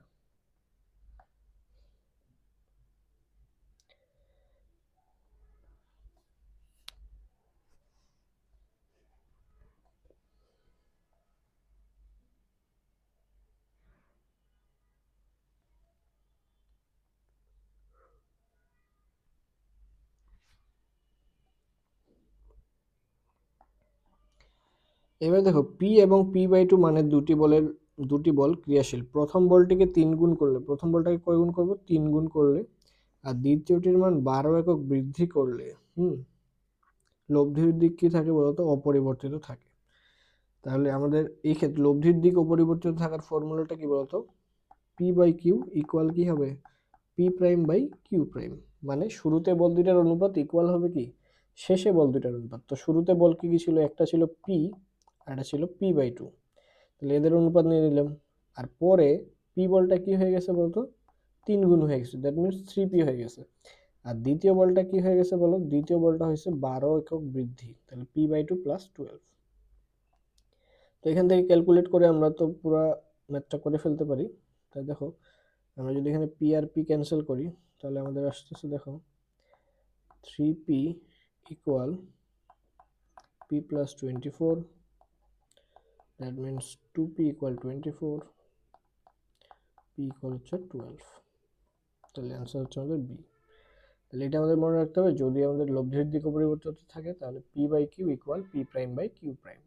এবার দেখো পি এবং p/2 মানের দুটি বল ক্রিয়াশীল, প্রথম বলটিকে 3 গুণ করলে, প্রথম বলটাকে কয় গুণ করবো 3 গুণ করলে, আর দ্বিতীয়টির মান 12 একক বৃদ্ধি করলে লব্ধির দিক কি থাকে বলতো অপরিবর্তিত থাকে। তাহলে আমাদের এই ক্ষেত্রে লব্ধির দিক অপরিবর্তিত থাকার ফর্মুলাটা কি বলতো, p/q ইকুয়াল কি হবে p'/q', মানে শুরুতে বল দুইটার অনুপাত ইকুয়াল হবে কি শেষে বল দুইটার অনুপাত। তো শুরুতে বল কি কি ছিল, একটা ছিল p আর একটা ছিল p/2, তাহলে এদের অনুপাত নিয়ে নিলাম। আর পরে p বলটা কি হয়ে গেছে বলতো 3 গুণ হয়ে গেছে, দ্যাট মিনস 3p হয়ে গেছে। আর দ্বিতীয় বলটা কি হয়ে গেছে বলো, দ্বিতীয় বলটা হয়েছে 12 একক বৃদ্ধি, তাহলে p/2 + 12। তো এখান থেকে ক্যালকুলেট করে আমরা তো পুরো ম্যাথটা করে ফেলতে পারি। তাই দেখো আমরা যদি এখানে পি আর পি ক্যান্সেল করি, তাহলে আমাদের আসতেছে দেখো 3p equal p + 24, that means 2p equal 24, p equal হচ্ছে 12, তাহলে অ্যান্সার হচ্ছে আমাদের বি। তাহলে এটা আমাদের মনে রাখতে হবে, যদি আমাদের লব্ধির দিক অপরিবর্তিত থাকে তাহলে p/q ইকুয়াল p'/q'।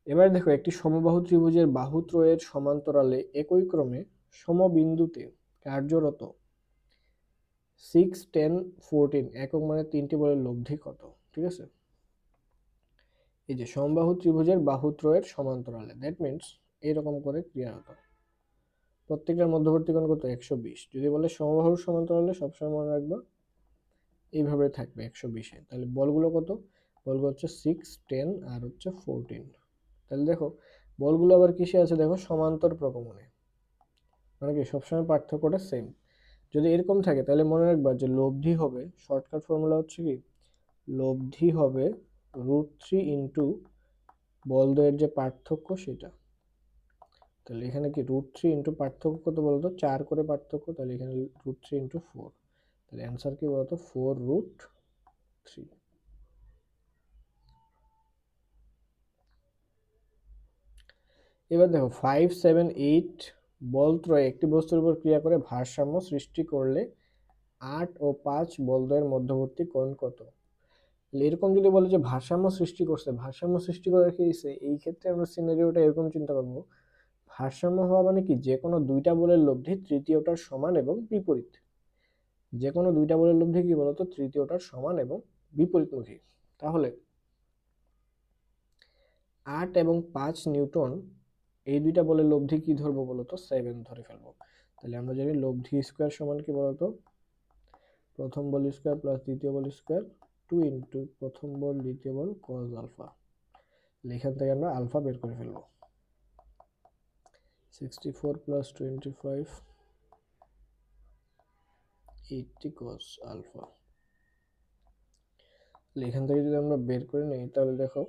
এবার দেখো একটি সমবাহু ত্রিভুজের বাহুত্রয়ের সমান্তরালে একই ক্রমে সমবিন্দুতে কার্যরত 6, 10, 14 একক মানে তিনটি বলের লব্ধি কত। ঠিক আছে, এই যে সমবাহু ত্রিভুজের বাহুত্রয়ের সমান্তরালে, দ্যাট মিনস এরকম করে ক্রিয়ারত, প্রত্যেকটার মধ্যবর্তী কোণ কত 120। যদি বলে সমবাহুর সমান্তরালে সবসময় মনে রাখবা এইভাবে থাকবে 120-এ। তাহলে বলগুলো কত, বলগুলো হচ্ছে 6, 10 আর হচ্ছে 14। তাহলে দেখো বলগুলো আবার কিসে আছে, দেখো সমান্তর প্রকমণে, মানে কি সবসময় পার্থক্যটা সেম। যদি এরকম থাকে তাহলে মনে রাখবা যে লব্ধি হবে, শর্টকাট ফর্মুলা হচ্ছে কি লব্ধি হবে √3 ইন্টু বলদ্বয়ের যে পার্থক্য সেটা। তাহলে এখানে কি √3 ইন্টু পার্থক্য কত বলতো 4 করে পার্থক্য, তাহলে এখানে √3 ইন্টু 4, তাহলে অ্যান্সার কি বলতো 4√3। এবার দেখো 5, 7, 8 বল ত্রয় একটি বস্তুর উপর ক্রিয়া করে ভারসাম্য সৃষ্টি করলে 8 ও 5 বলদ্বয়ের মধ্যবর্তী কোণ কত। এরকম যদি বলে যে ভারসাম্য সৃষ্টি করছে, ভারসাম্য সৃষ্টি করার কি হয়েছে, এই ক্ষেত্রে আমরা সিনারিওটা এরকম চিন্তা করবো, ভারসাম্য হওয়া মানে কি যে কোনো দুইটা বলের লব্ধি তৃতীয়টার সমান এবং বিপরীত, যে কোনো দুইটা বলের লব্ধি কি বলতো তৃতীয়টার সমান এবং বিপরীতমুখী। তাহলে 8 এবং 5 নিউটন এই দুইটা বলের লব্ধি কি ধরবো বলতো? 7 ধরে ফেলবো। তাহলে আমরা জানি লব্ধি স্কোয়ার সমান কি বলতো? প্রথম বল স্কোয়ার প্লাস দ্বিতীয় বল স্কোয়ার 2 ইন্টু প্রথম বল দ্বিতীয় বল কজ আলফা। এখান থেকে আমরা আলফা বের করে ফেলবো। 64 প্লাস 25 80 কজ আলফা। এখান থেকে যদি আমরা বের করে নিই তাহলে দেখো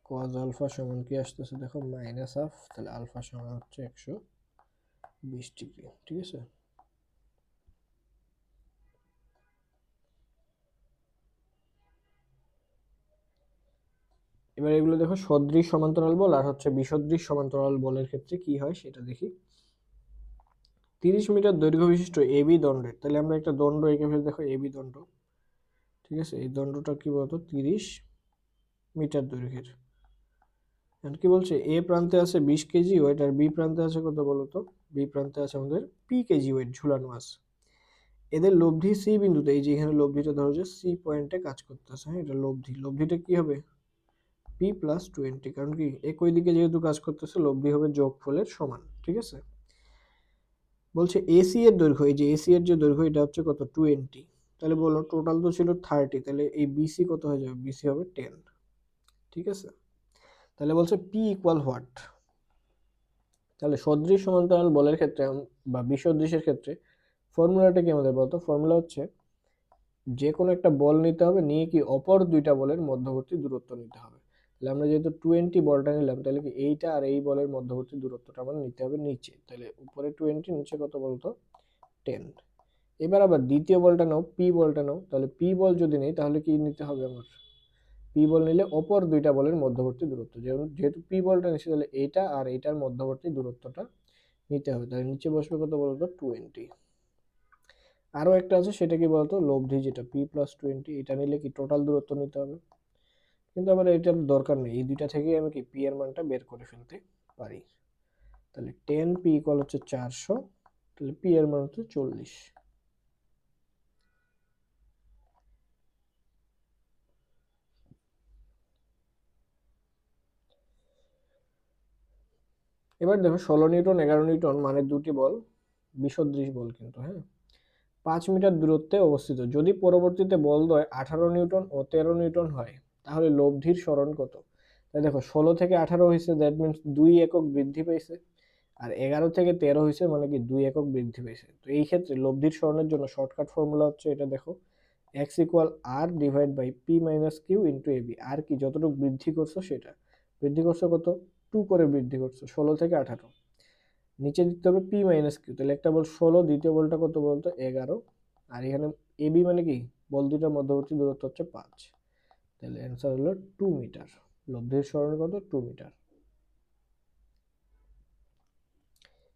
কজ আলফা সমান কি আসতেছে, দেখো -হাফ। তাহলে আলফা সমান হচ্ছে 120 ডিগ্রি। ঠিক আছে, এবার এগুলো দেখো সদৃশ সমান্তরাল বল আর হচ্ছে বিসদৃশ সমান্তরাল বলের ক্ষেত্রে কি হয় সেটা দেখি। 30 মিটার দৈর্ঘ্য বিশিষ্ট এবি দণ্ডের, তাহলে আমরা একটা দণ্ড এঁকে ফেলি। দেখো এবি দণ্ড, ঠিক আছে, এই দণ্ডটা কি বলতো? 30 মিটার দৈর্ঘ্যের। কি বলছে? এ প্রান্তে আছে 20 কেজি ওয়েট আর বি প্রান্তে আছে কত বলতো? বি প্রান্তে আছে আমাদের পি কেজি ওয়েট ঝুলানো আছে। এদের লব্ধি সি বিন্দুতে, এই যে এখানে লব্ধিটা ধরো যে সি পয়েন্টে কাজ করতেছে। হ্যাঁ, এটা লব্ধি। লব্ধিটা কি হবে? পি প্লাস 20, কারণ কি একই দিকে যেহেতু কাজ করতেছে লব্ধি হবে যোগফলের সমান। ঠিক আছে, বলছে এসি এর দৈর্ঘ্য, এই যে এসি এর যে দৈর্ঘ্য এটা হচ্ছে কত? 20। তাহলে বলো টোটাল তো ছিল 30, তাহলে এই বিসি কত হয়ে যাবে? বিসি হবে 10। ঠিক আছে, তাহলে বলছে পি ইকুয়াল হোয়াট? তাহলে সদৃশ সমান্তরাল বলের ক্ষেত্রে বা বিসদৃশের ক্ষেত্রে ফর্মুলাটা কি আমাদের বলতো? ফর্মুলা হচ্ছে যে কোনো একটা বল নিতে হবে, নিয়ে কি অপর দুইটা বলের মধ্যবর্তী দূরত্ব নিতে হবে। তাহলে আমরা যেহেতু 20 বলটা নিলাম, তাহলে কি এইটা আর এই বলের মধ্যবর্তী দূরত্বটা আমাদের নিতে হবে নিচে। তাহলে উপরে 20, নিচে কত বলতো? 10। এবার আবার দ্বিতীয় বলটা নাও, পি বলটা নাও। তাহলে পি বল যদি নেই তাহলে কি নিতে হবে আমার? পি বল নিলে অপর দুইটা বলের মধ্যবর্তী দূরত্ব, যেহেতু পি বলটা নিচ্ছে তাহলে এইটা আর এইটার মধ্যবর্তী দূরত্বটা নিতে হবে। তাহলে নিচে বসবে কত বলতো? 20। আরো একটা আছে, সেটা কি বলতো? লব্ধি, যেটা পি প্লাস 20, এটা নিলে কি টোটাল দূরত্ব নিতে হবে। কিন্তু আমার এটার দরকার নেই, এই দুইটা থেকেই আমি কি পি এর মানটা বের করে ফেলতে পারি। তাহলে 10 পি ইকুয়াল হচ্ছে 400, তাহলে পি এর মান হচ্ছে 40। এবার দেখো 16 নিউটন 11 নিউটন মানে দুটি বল, বিসদৃশ বল কিন্তু। হ্যাঁ, 5 মিটার দূরত্বে অবস্থিত। যদি পরবর্তীতে বলদ্বয় 18 নিউটন ও 13 নিউটন হয় তাহলে লব্ধির সরণ কত? তাই দেখো 16 থেকে 18 হয়েছে, দ্যাট মিনস 2 একক বৃদ্ধি পেয়েছে। আর 11 থেকে 13 হয়েছে মানে কি 2 একক বৃদ্ধি পেয়েছে। তো এই ক্ষেত্রে লব্ধির সরণের জন্য শর্টকাট ফর্মুলা হচ্ছে এটা, দেখো x equal r divide by p minus q into a b. আর কি যতটুকু বৃদ্ধি করছো সেটা, বৃদ্ধি করছো কত? 2 করে বৃদ্ধি করছো 16 থেকে 18। নিচে দিতে হবে পি মাইনাস কিউ। তাহলে একটা বল 16, দ্বিতীয় বলটা কত বলতো? 11। আর এখানে এবি মানে কি? বল দুটার মধ্যবর্তী দূরত্ব হচ্ছে 5। তাহলে অ্যান্সার হলো 2 মিটার। লব্ধির সরণ কত? 2 মিটার।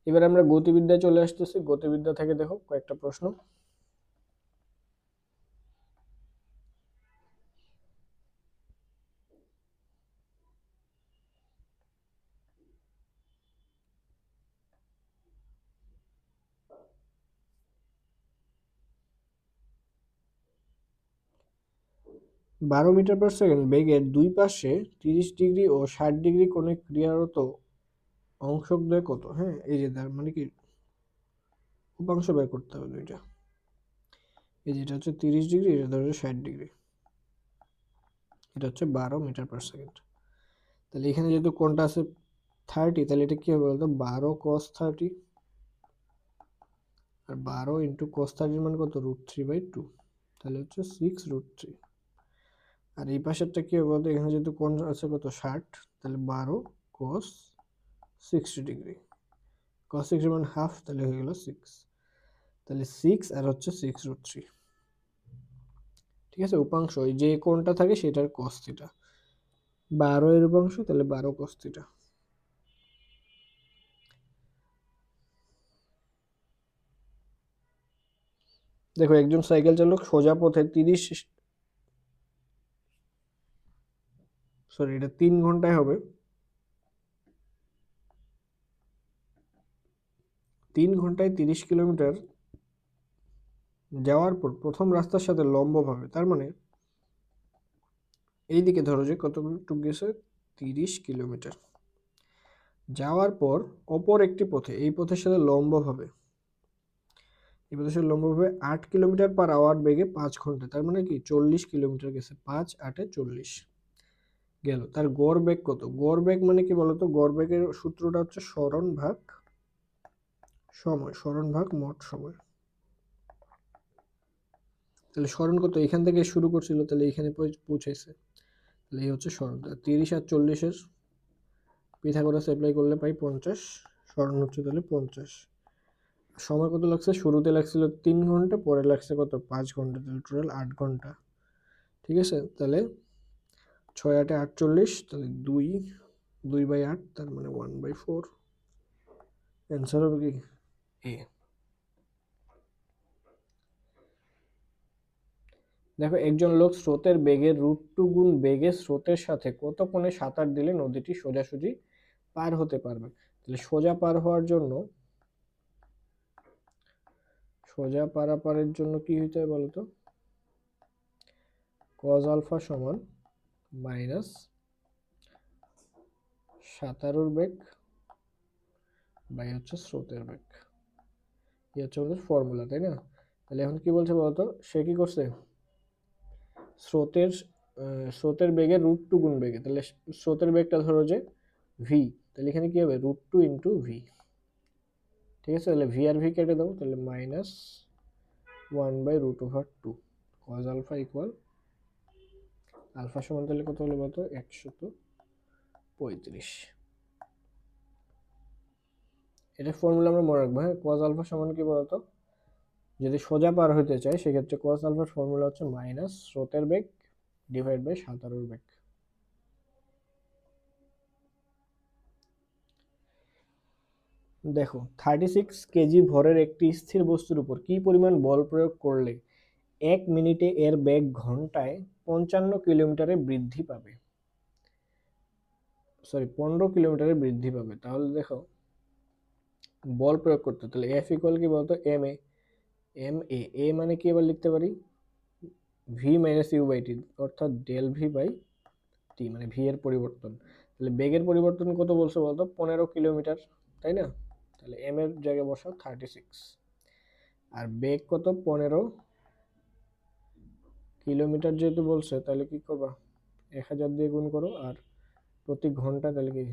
এবার আমরা গতিবিদ্যায় চলে আসতেছি। গতিবিদ্যা থেকে দেখো কয়েকটা প্রশ্ন। বারো মিটার পার সেকেন্ড বেগের দুই পাশে 30 ডিগ্রি ও 60 ডিগ্রি কোণে ক্রিয়ারত অংশকদ্বয় কত? হ্যাঁ, এই যে তার মানে কি উপাংশ বের করতে হবে দুইটা। এই যেটা হচ্ছে 30 ডিগ্রি, এটা ধরো 60 ডিগ্রি, এটা হচ্ছে 12 মিটার পার সেকেন্ড। তাহলে এখানে যেহেতু কোণটা আছে 30, তাহলে এটা কি হবে বলতো? 12 cos 30, আর 12 ইন্টু cos 30 মানে কত? √3/2, তাহলে হচ্ছে 6√3। আর এই পাশেরটা কি হবে বলতো? এখানে যেহেতু কোণ আছে কত? 60, তাহলে 12 cos 60 ডিগ্রি। cos 60 মানে হাফ, তাহলে হয়ে গেল 6। তাহলে 6 আর হচ্ছে 6√3। ঠিক আছে, উপাংশ ওই যে কোণটা থাকে সেটার cos থিটা। 12 এর উপাংশ, তাহলে 12 cos থিটা। দেখো একজন সাইকেল চালক সোজা পথে 30, সরি এটা 3 ঘন্টায় হবে, 3 ঘন্টায় 30 কিলোমিটার যাওয়ার পর প্রথম রাস্তার সাথে লম্বভাবে, তার মানে এই দিকে ধরো যে কতটুকু গেছে, 30 কিলোমিটার। যাওয়ার পর অপর একটি পথে, এই পথের সাথে লম্বভাবে, এই পথের সাথে লম্বভাবে 8 কিলোমিটার পার আওয়ার বেগে 5 ঘন্টা, তার মানে কি 40 কিলোমিটার গেছে, 5 8 40 গেল। তার গড় বেগ কত? গড় বেগ মানে কি বলতো? গড় বেগের সূত্রটা হচ্ছে সরণ ভাগ সময়, সরণ ভাগ মোট সময়। তাহলে সরণ কত? এখান থেকে শুরু করছিল, তাহলে এখানে পৌঁছেছে, তাহলে এই হচ্ছে সরণ। 30 আর 40-এর পিথাগোরাস অ্যাপ্লাই করলে পাই 50, সরণ হচ্ছে তাহলে 50। সময় কত লাগছে? শুরুতে লাগছিল 3 ঘন্টা, পরে লাগছে কত? 5 ঘন্টা, তাহলে টোটাল 8 ঘন্টা। ঠিক আছে, তাহলে 6 8 48, তাহলে 2/8, তার মানে 1/4। অ্যান্সার হবে কি এ। দেখো, একজন লোক স্রোতের বেগের √2 গুণ বেগের স্রোতের সাথে কত কোণে সাঁতার দিলে নদীটি সোজাসুজি পার হতে পারবে। তাহলে সোজা পার হওয়ার জন্য, সোজা পারাপারের জন্য কি হইতে হয় বলতো? cos আলফা সমান মাইনাস সাঁতারুর বেগ বাই হচ্ছে স্রোতের বেগ। এই হচ্ছে আমাদের ফর্মুলা, তাই না? তাহলে এখন কি বলছে বলতো? সে কি করছে? স্রোতের স্রোতের বেগের √2 গুণ বেগে, তাহলে স্রোতের বেগটা ধরো যে ভি, তাহলে এখানে কি হবে? √2 ইন্টু ভি। ঠিক আছে, তাহলে ভি আর ভি কেটে দাও, তাহলে minus 1/√2। cos alpha equal alpha সমান তাহলে কত হলো বলতো? 135। এটা ফর্মুলা আমরা মনে রাখবো, হ্যাঁ। cos আলফা সমান কি বলতো? যদি সোজা পার হইতে চাই সেক্ষেত্রে cos আলফার ফর্মুলা হচ্ছে মাইনাস স্রোতের বেগ ডিভাইড বাই সাঁতারুর বেগ। দেখো, 36 কেজি ভরের একটি স্থির বস্তুর উপর কি পরিমাণ বল প্রয়োগ করলে 1 মিনিটে এর বেগ ঘন্টায় 55 কিলোমিটারে বৃদ্ধি পাবে? 15 কিলোমিটারে বৃদ্ধি পাবে। তাহলে দেখো, বল প্রয়োগ করতে, তাহলে এফ ইকুয়াল কি বলতো? M A. এম এ, এ মানে কি এবার লিখতে পারি? V minus you by T, অর্থাৎ ডেল ভি বাই টি, মানে ভি এর পরিবর্তন। তাহলে বেগের পরিবর্তন কত বলছে বলতো? 15 কিলোমিটার, তাই না? তাহলে এম এর জায়গায় বসাও 36, আর বেগ কত? 15 কিলোমিটার যেহেতু বলছে, তাহলে কি করবা? 1000 দিয়ে গুণ করো, আর প্রতি ঘন্টা, তাহলে কি,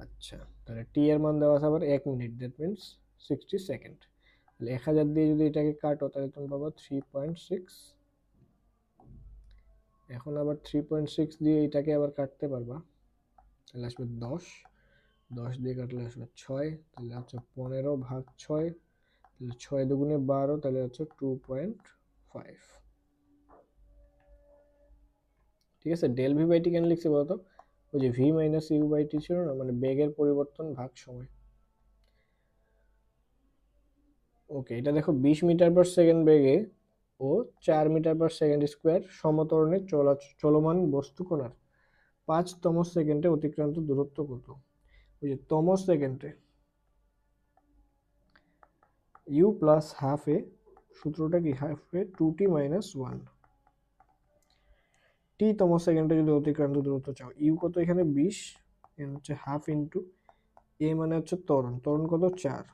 আচ্ছা, তাহলে টি এর মান দেওয়া আছে আবার 1 মিনিট, দ্যাট মিনস 60 সেকেন্ড। তাহলে 1000 দিয়ে যদি এটাকে কাটো, তাহলে তুমি পাবা 3.6। এখন আবার 3.6 দিয়ে এটাকে আবার কাটতে পারবা, তাহলে আসবে 10, 10 দিয়ে কাটলে আসবে 6, তাহলে হচ্ছে 15/6, তাহলে 6 দুগুণে 12, তাহলে হচ্ছে 2.5। ঠিক আছে, ডেল ভি বাই টি কেন লিখছি বলতো? ওই যে V minus you by T ছিল না, মানে বেগের পরিবর্তন ভাগ সময়। ওকে, এটা দেখো 20 মিটার পার সেকেন্ড বেগে ও 4 মিটার পার সেকেন্ড স্কোয়ার সমত্বরণে চলমান বস্তু কণার 5তম সেকেন্ডে অতিক্রান্ত দূরত্ব কত? ওই যে তম সেকেন্ডে ইউ প্লাস হাফ এ, সূত্রটা কি? হাফ এ 2t মাইনাস 1। টি তম সেকেন্ডে যদি অতিক্রান্ত দূরত্ব চাও, ইউ কত এখানে? 20, এন হচ্ছে হাফ ইন্টু এ মানে হচ্ছে ত্বরণ, ত্বরণ কত? 4,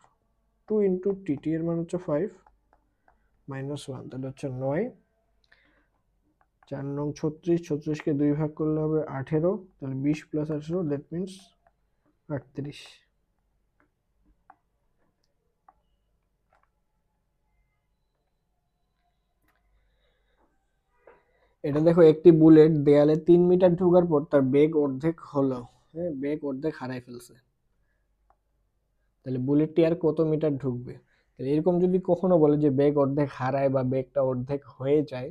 2 ইন্টু টি, টি এর মান হচ্ছে 5 মাইনাস 1, তাহলে হচ্ছে 9। 4 নং 36, 36কে 2 ভাগ করলে হবে 18, তাহলে 20 প্লাস 18, দ্যাট মিনস 38। এটা দেখো, একটি বুলেট দেয়ালে 3 মিটার ঢোকার পর তার বেগ অর্ধেক হলো, হ্যাঁ, বেগ অর্ধেক হারাই ফেলছে। তাহলে বুলেটটি আর কত মিটার ঢুকবে? তাহলে এরকম যদি কখনো বলে যে বেগ অর্ধেক হারায় বা বেগটা অর্ধেক হয়ে যায়,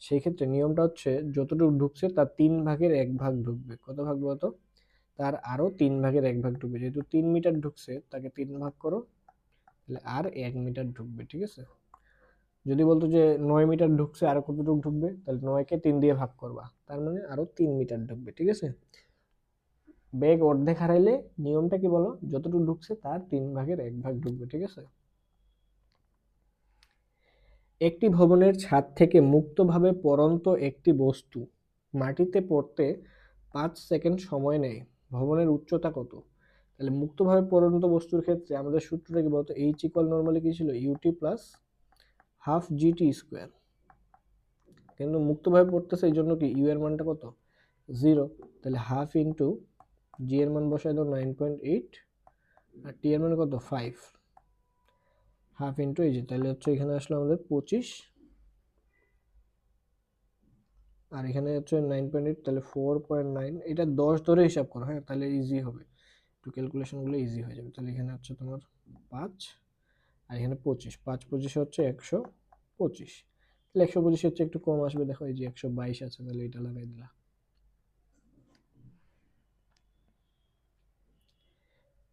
সেই ক্ষেত্রে নিয়মটা হচ্ছে যতটুকু ঢুকছে তার 3/1 ঢুকবে। কত ভাগ বলতো? তার আরো 3/1 ঢুকবে। যেহেতু 3 মিটার ঢুকছে, তাকে 3 ভাগ করো, তাহলে আর 1 মিটার ঢুকবে। ঠিক আছে, যদি বলতো যে 9 মিটার ঢুকছে, আর কতটুকু ঢুকবে? তাহলে 9কে 3 দিয়ে ভাগ করবা, তার মানে আরো 3 মিটার ঢুকবে। ঠিক আছে, বেগ অর্ধেক হারাইলে নিয়মটা কি বলো? যতটুকু ঢুকছে তার 3/1 ঢুকবে। ঠিক আছে, একটি ভবনের ছাদ থেকে মুক্তভাবে পড়ন্ত একটি বস্তু মাটিতে পড়তে 5 সেকেন্ড সময় নেয়। ভবনের উচ্চতা কত? তাহলে মুক্তভাবে পড়ন্ত বস্তুর ক্ষেত্রে আমাদের সূত্রটা কি বলতো, এইচ ইকুয়াল নর্মালি কি ছিল, UT plus half GT square. কিন্তু মুক্তভাবে পড়তেছে এই জন্য কি ইউ এর মানটা কত, 0। তাহলে হাফ ইন্টু জি এর মান বসায় দাও 9.8, আর টি এর মান কত 5, হাফ ইন্টু এই যে, তাহলে হচ্ছে এখানে আসলে আমাদের 25, আর এখানে হচ্ছে 9.8, তাহলে 4.9। এটা 10 ধরে হিসাব করো, হ্যাঁ, তাহলে ইজি হবে, একটু ক্যালকুলেশনগুলো ইজি হয়ে যাবে। তাহলে এখানে হচ্ছে তোমার 5, আর এখানে 25, 5 25 হচ্ছে 125। তাহলে 125 হচ্ছে একটু কম আসবে, দেখো এই যে 122 আছে, তাহলে এটা লাগাই দিলাম।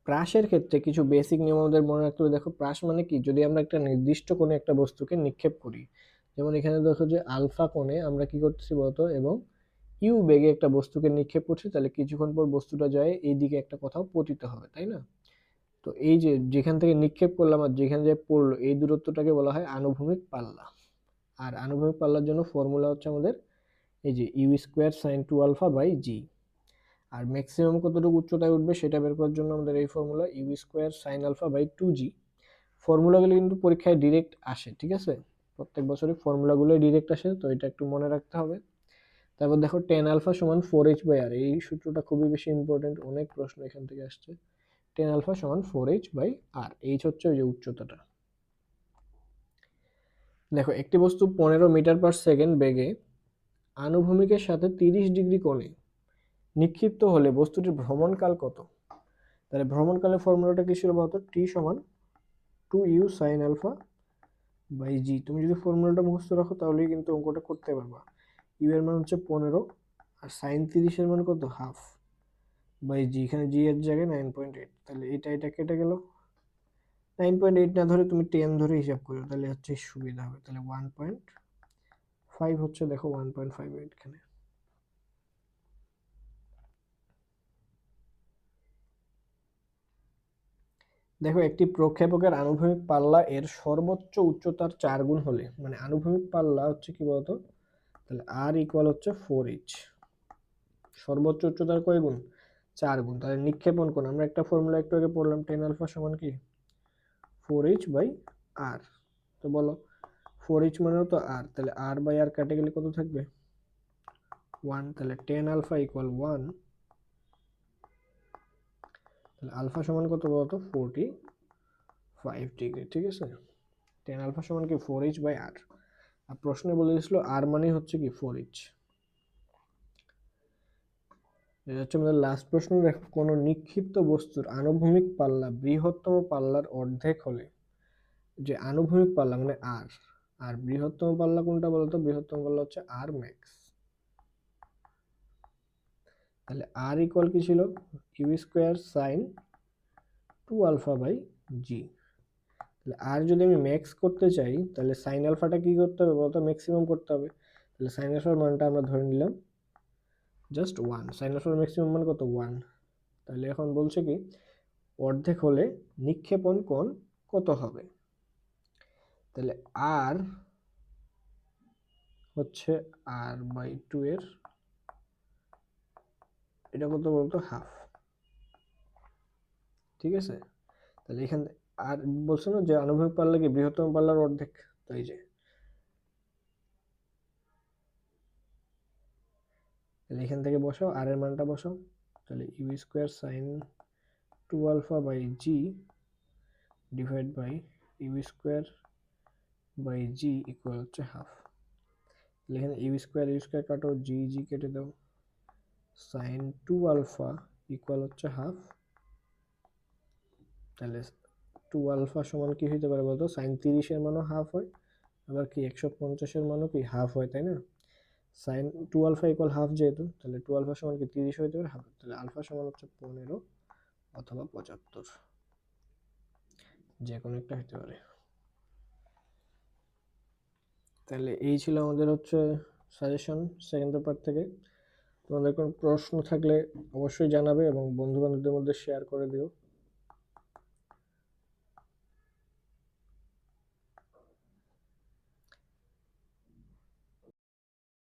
প্রাসের ক্ষেত্রে কিছু বেসিক নিয়ম আমাদের মনে রাখতে হবে। দেখো প্রাস মানে কি, যদি আমরা একটা নির্দিষ্ট কোণে একটা বস্তুকে নিক্ষেপ করি, যেমন এখানে দেখো যে আলফা কোণে আমরা কি করতেছি বলতো, এবং ইউ বেগে একটা বস্তুকে নিক্ষেপ করছি, তাহলে কিছুক্ষণ পর বস্তুটা যায় এইদিকে একটা কোথাও পতিত হবে, তাই না? তো এই যে যেখান থেকে নিক্ষেপ করলাম আর যেখানে যে পড়লো, এই দূরত্বটাকে বলা হয় আনুভূমিক পাল্লা। আর আনুভূমিক পাল্লার জন্য ফর্মুলা হচ্ছে আমাদের এই যে ইউ স্কোয়ার সাইন 2α/জি। আর ম্যাক্সিমাম কতটুকু উচ্চতায় উঠবে সেটা বের করার জন্য আমাদের এই ফর্মুলা ইউ স্কোয়ার সাইন α/2জি। ফর্মুলাগুলো কিন্তু পরীক্ষায় ডিরেক্ট আসে, ঠিক আছে? প্রত্যেক বছরই ফর্মুলাগুলো ডিরেক্ট আসে, তো এটা একটু মনে রাখতে হবে। তারপর দেখো টেন আলফা সমান 4h/r, এই সূত্রটা খুবই বেশি ইম্পর্টেন্ট, অনেক প্রশ্ন এখান থেকে আসছে। টেন আলফা সমান 4h/r, এইচ হচ্ছে ওই যে উচ্চতাটা। দেখো একটি বস্তু 15 মিটার পার সেকেন্ড বেগে আনুভূমিকের সাথে 30 ডিগ্রি কোণে নিক্ষিপ্ত হলে বস্তুটির ভ্রমণকাল কত? তাহলে ভ্রমণকালের ফর্মুলাটা কি ছিল বলতো, টি সমান 2u সাইন α/জি। তুমি যদি ফর্মুলাটা মুখস্থ রাখো তাহলেই কিন্তু অঙ্কটা করতে পারবা। ইউ এর মান হচ্ছে 15, আর সাইন 30 এর মান কত, হাফ বাই জি, এখানে জি এর জায়গায় 9.8, তাহলে এটা কেটে গেল। 9.8 না ধরে তুমি 10 ধরে হিসাব করো, তাহলে হচ্ছে সুবিধা হবে। তাহলে 1.5 হচ্ছে, দেখো 1.5 এখানে। দেখো একটি প্রক্ষেপকের আনুভূমিক পাল্লা এর সর্বোচ্চ উচ্চতার 4 গুণ হলে, মানে আনুভূমিক পাল্লা হচ্ছে কি বলতো, তাহলে আর ইকুয়াল হচ্ছে 4h। সর্বোচ্চ উচ্চতার কয় গুণ, 4 গুণ। তাহলে নিক্ষেপণ কোণ আমরা একটা ফর্মুলা একটু আগে পড়লাম, টেন আলফা সমান কি 4h/r। তো বলো 4h মানেও তো r, তাহলে r/r কাটে গেলে কত থাকবে, 1। তাহলে টেন আলফা ইকুয়াল 1, তাহলে আলফা সমান কত বলতো 45 ডিগ্রি, ঠিক আছে? টেন আলফা সমান কি 4h/r। আর প্রশ্নে বলে দিয়েছিল r মানে হচ্ছে কি 4h। এটা হচ্ছে আমাদের লাস্ট প্রশ্ন। দেখো কোনো নিক্ষিপ্ত বস্তুর আনুভূমিক পাল্লা বৃহত্তম পাল্লার অর্ধেক হলে, যে আনুভূমিক পাল্লা মানে r, আর বৃহত্তম পাল্লা কোনটা বলতো, বৃহত্তম পাল্লা হচ্ছে r ম্যাক্স। তাহলে r ইকুয়াল কি ছিল, ইউ স্কোয়ার সাইন 2α/জি। তাহলে আর যদি আমি ম্যাক্স করতে চাই, তাহলে সাইন আলফাটা কি করতে হবে বলতো, ম্যাক্সিমাম করতে হবে। তাহলে সাইন আলফার মানটা আমরা ধরে নিলাম জাস্ট 1, সাইন আলফার ম্যাক্সিমাম মান কত 1। তাহলে এখন বলছে কি অর্ধেক হলে নিক্ষেপণ কোণ কত হবে। তাহলে আর হচ্ছে r/2 এর, এটা কত বলতো, হাফ, ঠিক আছে? তাহলে এখানে আর বলছে না যে আনুভূমিক পাল্লা কি বৃহত্তম পাল্লার অর্ধেক, তো এই যে, তাহলে এখান থেকে বসাও আর এর মানটা বসাও। তাহলে ইউ স্কোয়ার সাইন 2α/জি divide by u square by g equal হচ্ছে হাফ। তাহলে এখানে ইউ স্কোয়ার কাটো, জি জি কেটে দাও, সাইন 2α ইকুয়াল হচ্ছে হাফ। তাহলে 2α সমান কি হইতে পারে বলতো, সাইন 30 এর মানও হাফ হয়, আবার কি 150 এর মানও কি হাফ হয়, তাই না? সাইন 2α ইকুয়াল হাফ যেহেতু, তাহলে 2α সমান কি 30 হইতে পারে হাফ, তাহলে আলফা সমান হচ্ছে 15 অথবা 75, যে কোনো একটা হতে পারে। তাহলে এই ছিল আমাদের হচ্ছে সাজেশন সেকেন্ড পেপার থেকে। তোমাদের কোনো প্রশ্ন থাকলে অবশ্যই জানাবে এবং বন্ধু বান্ধবদের মধ্যে শেয়ার করে দিও।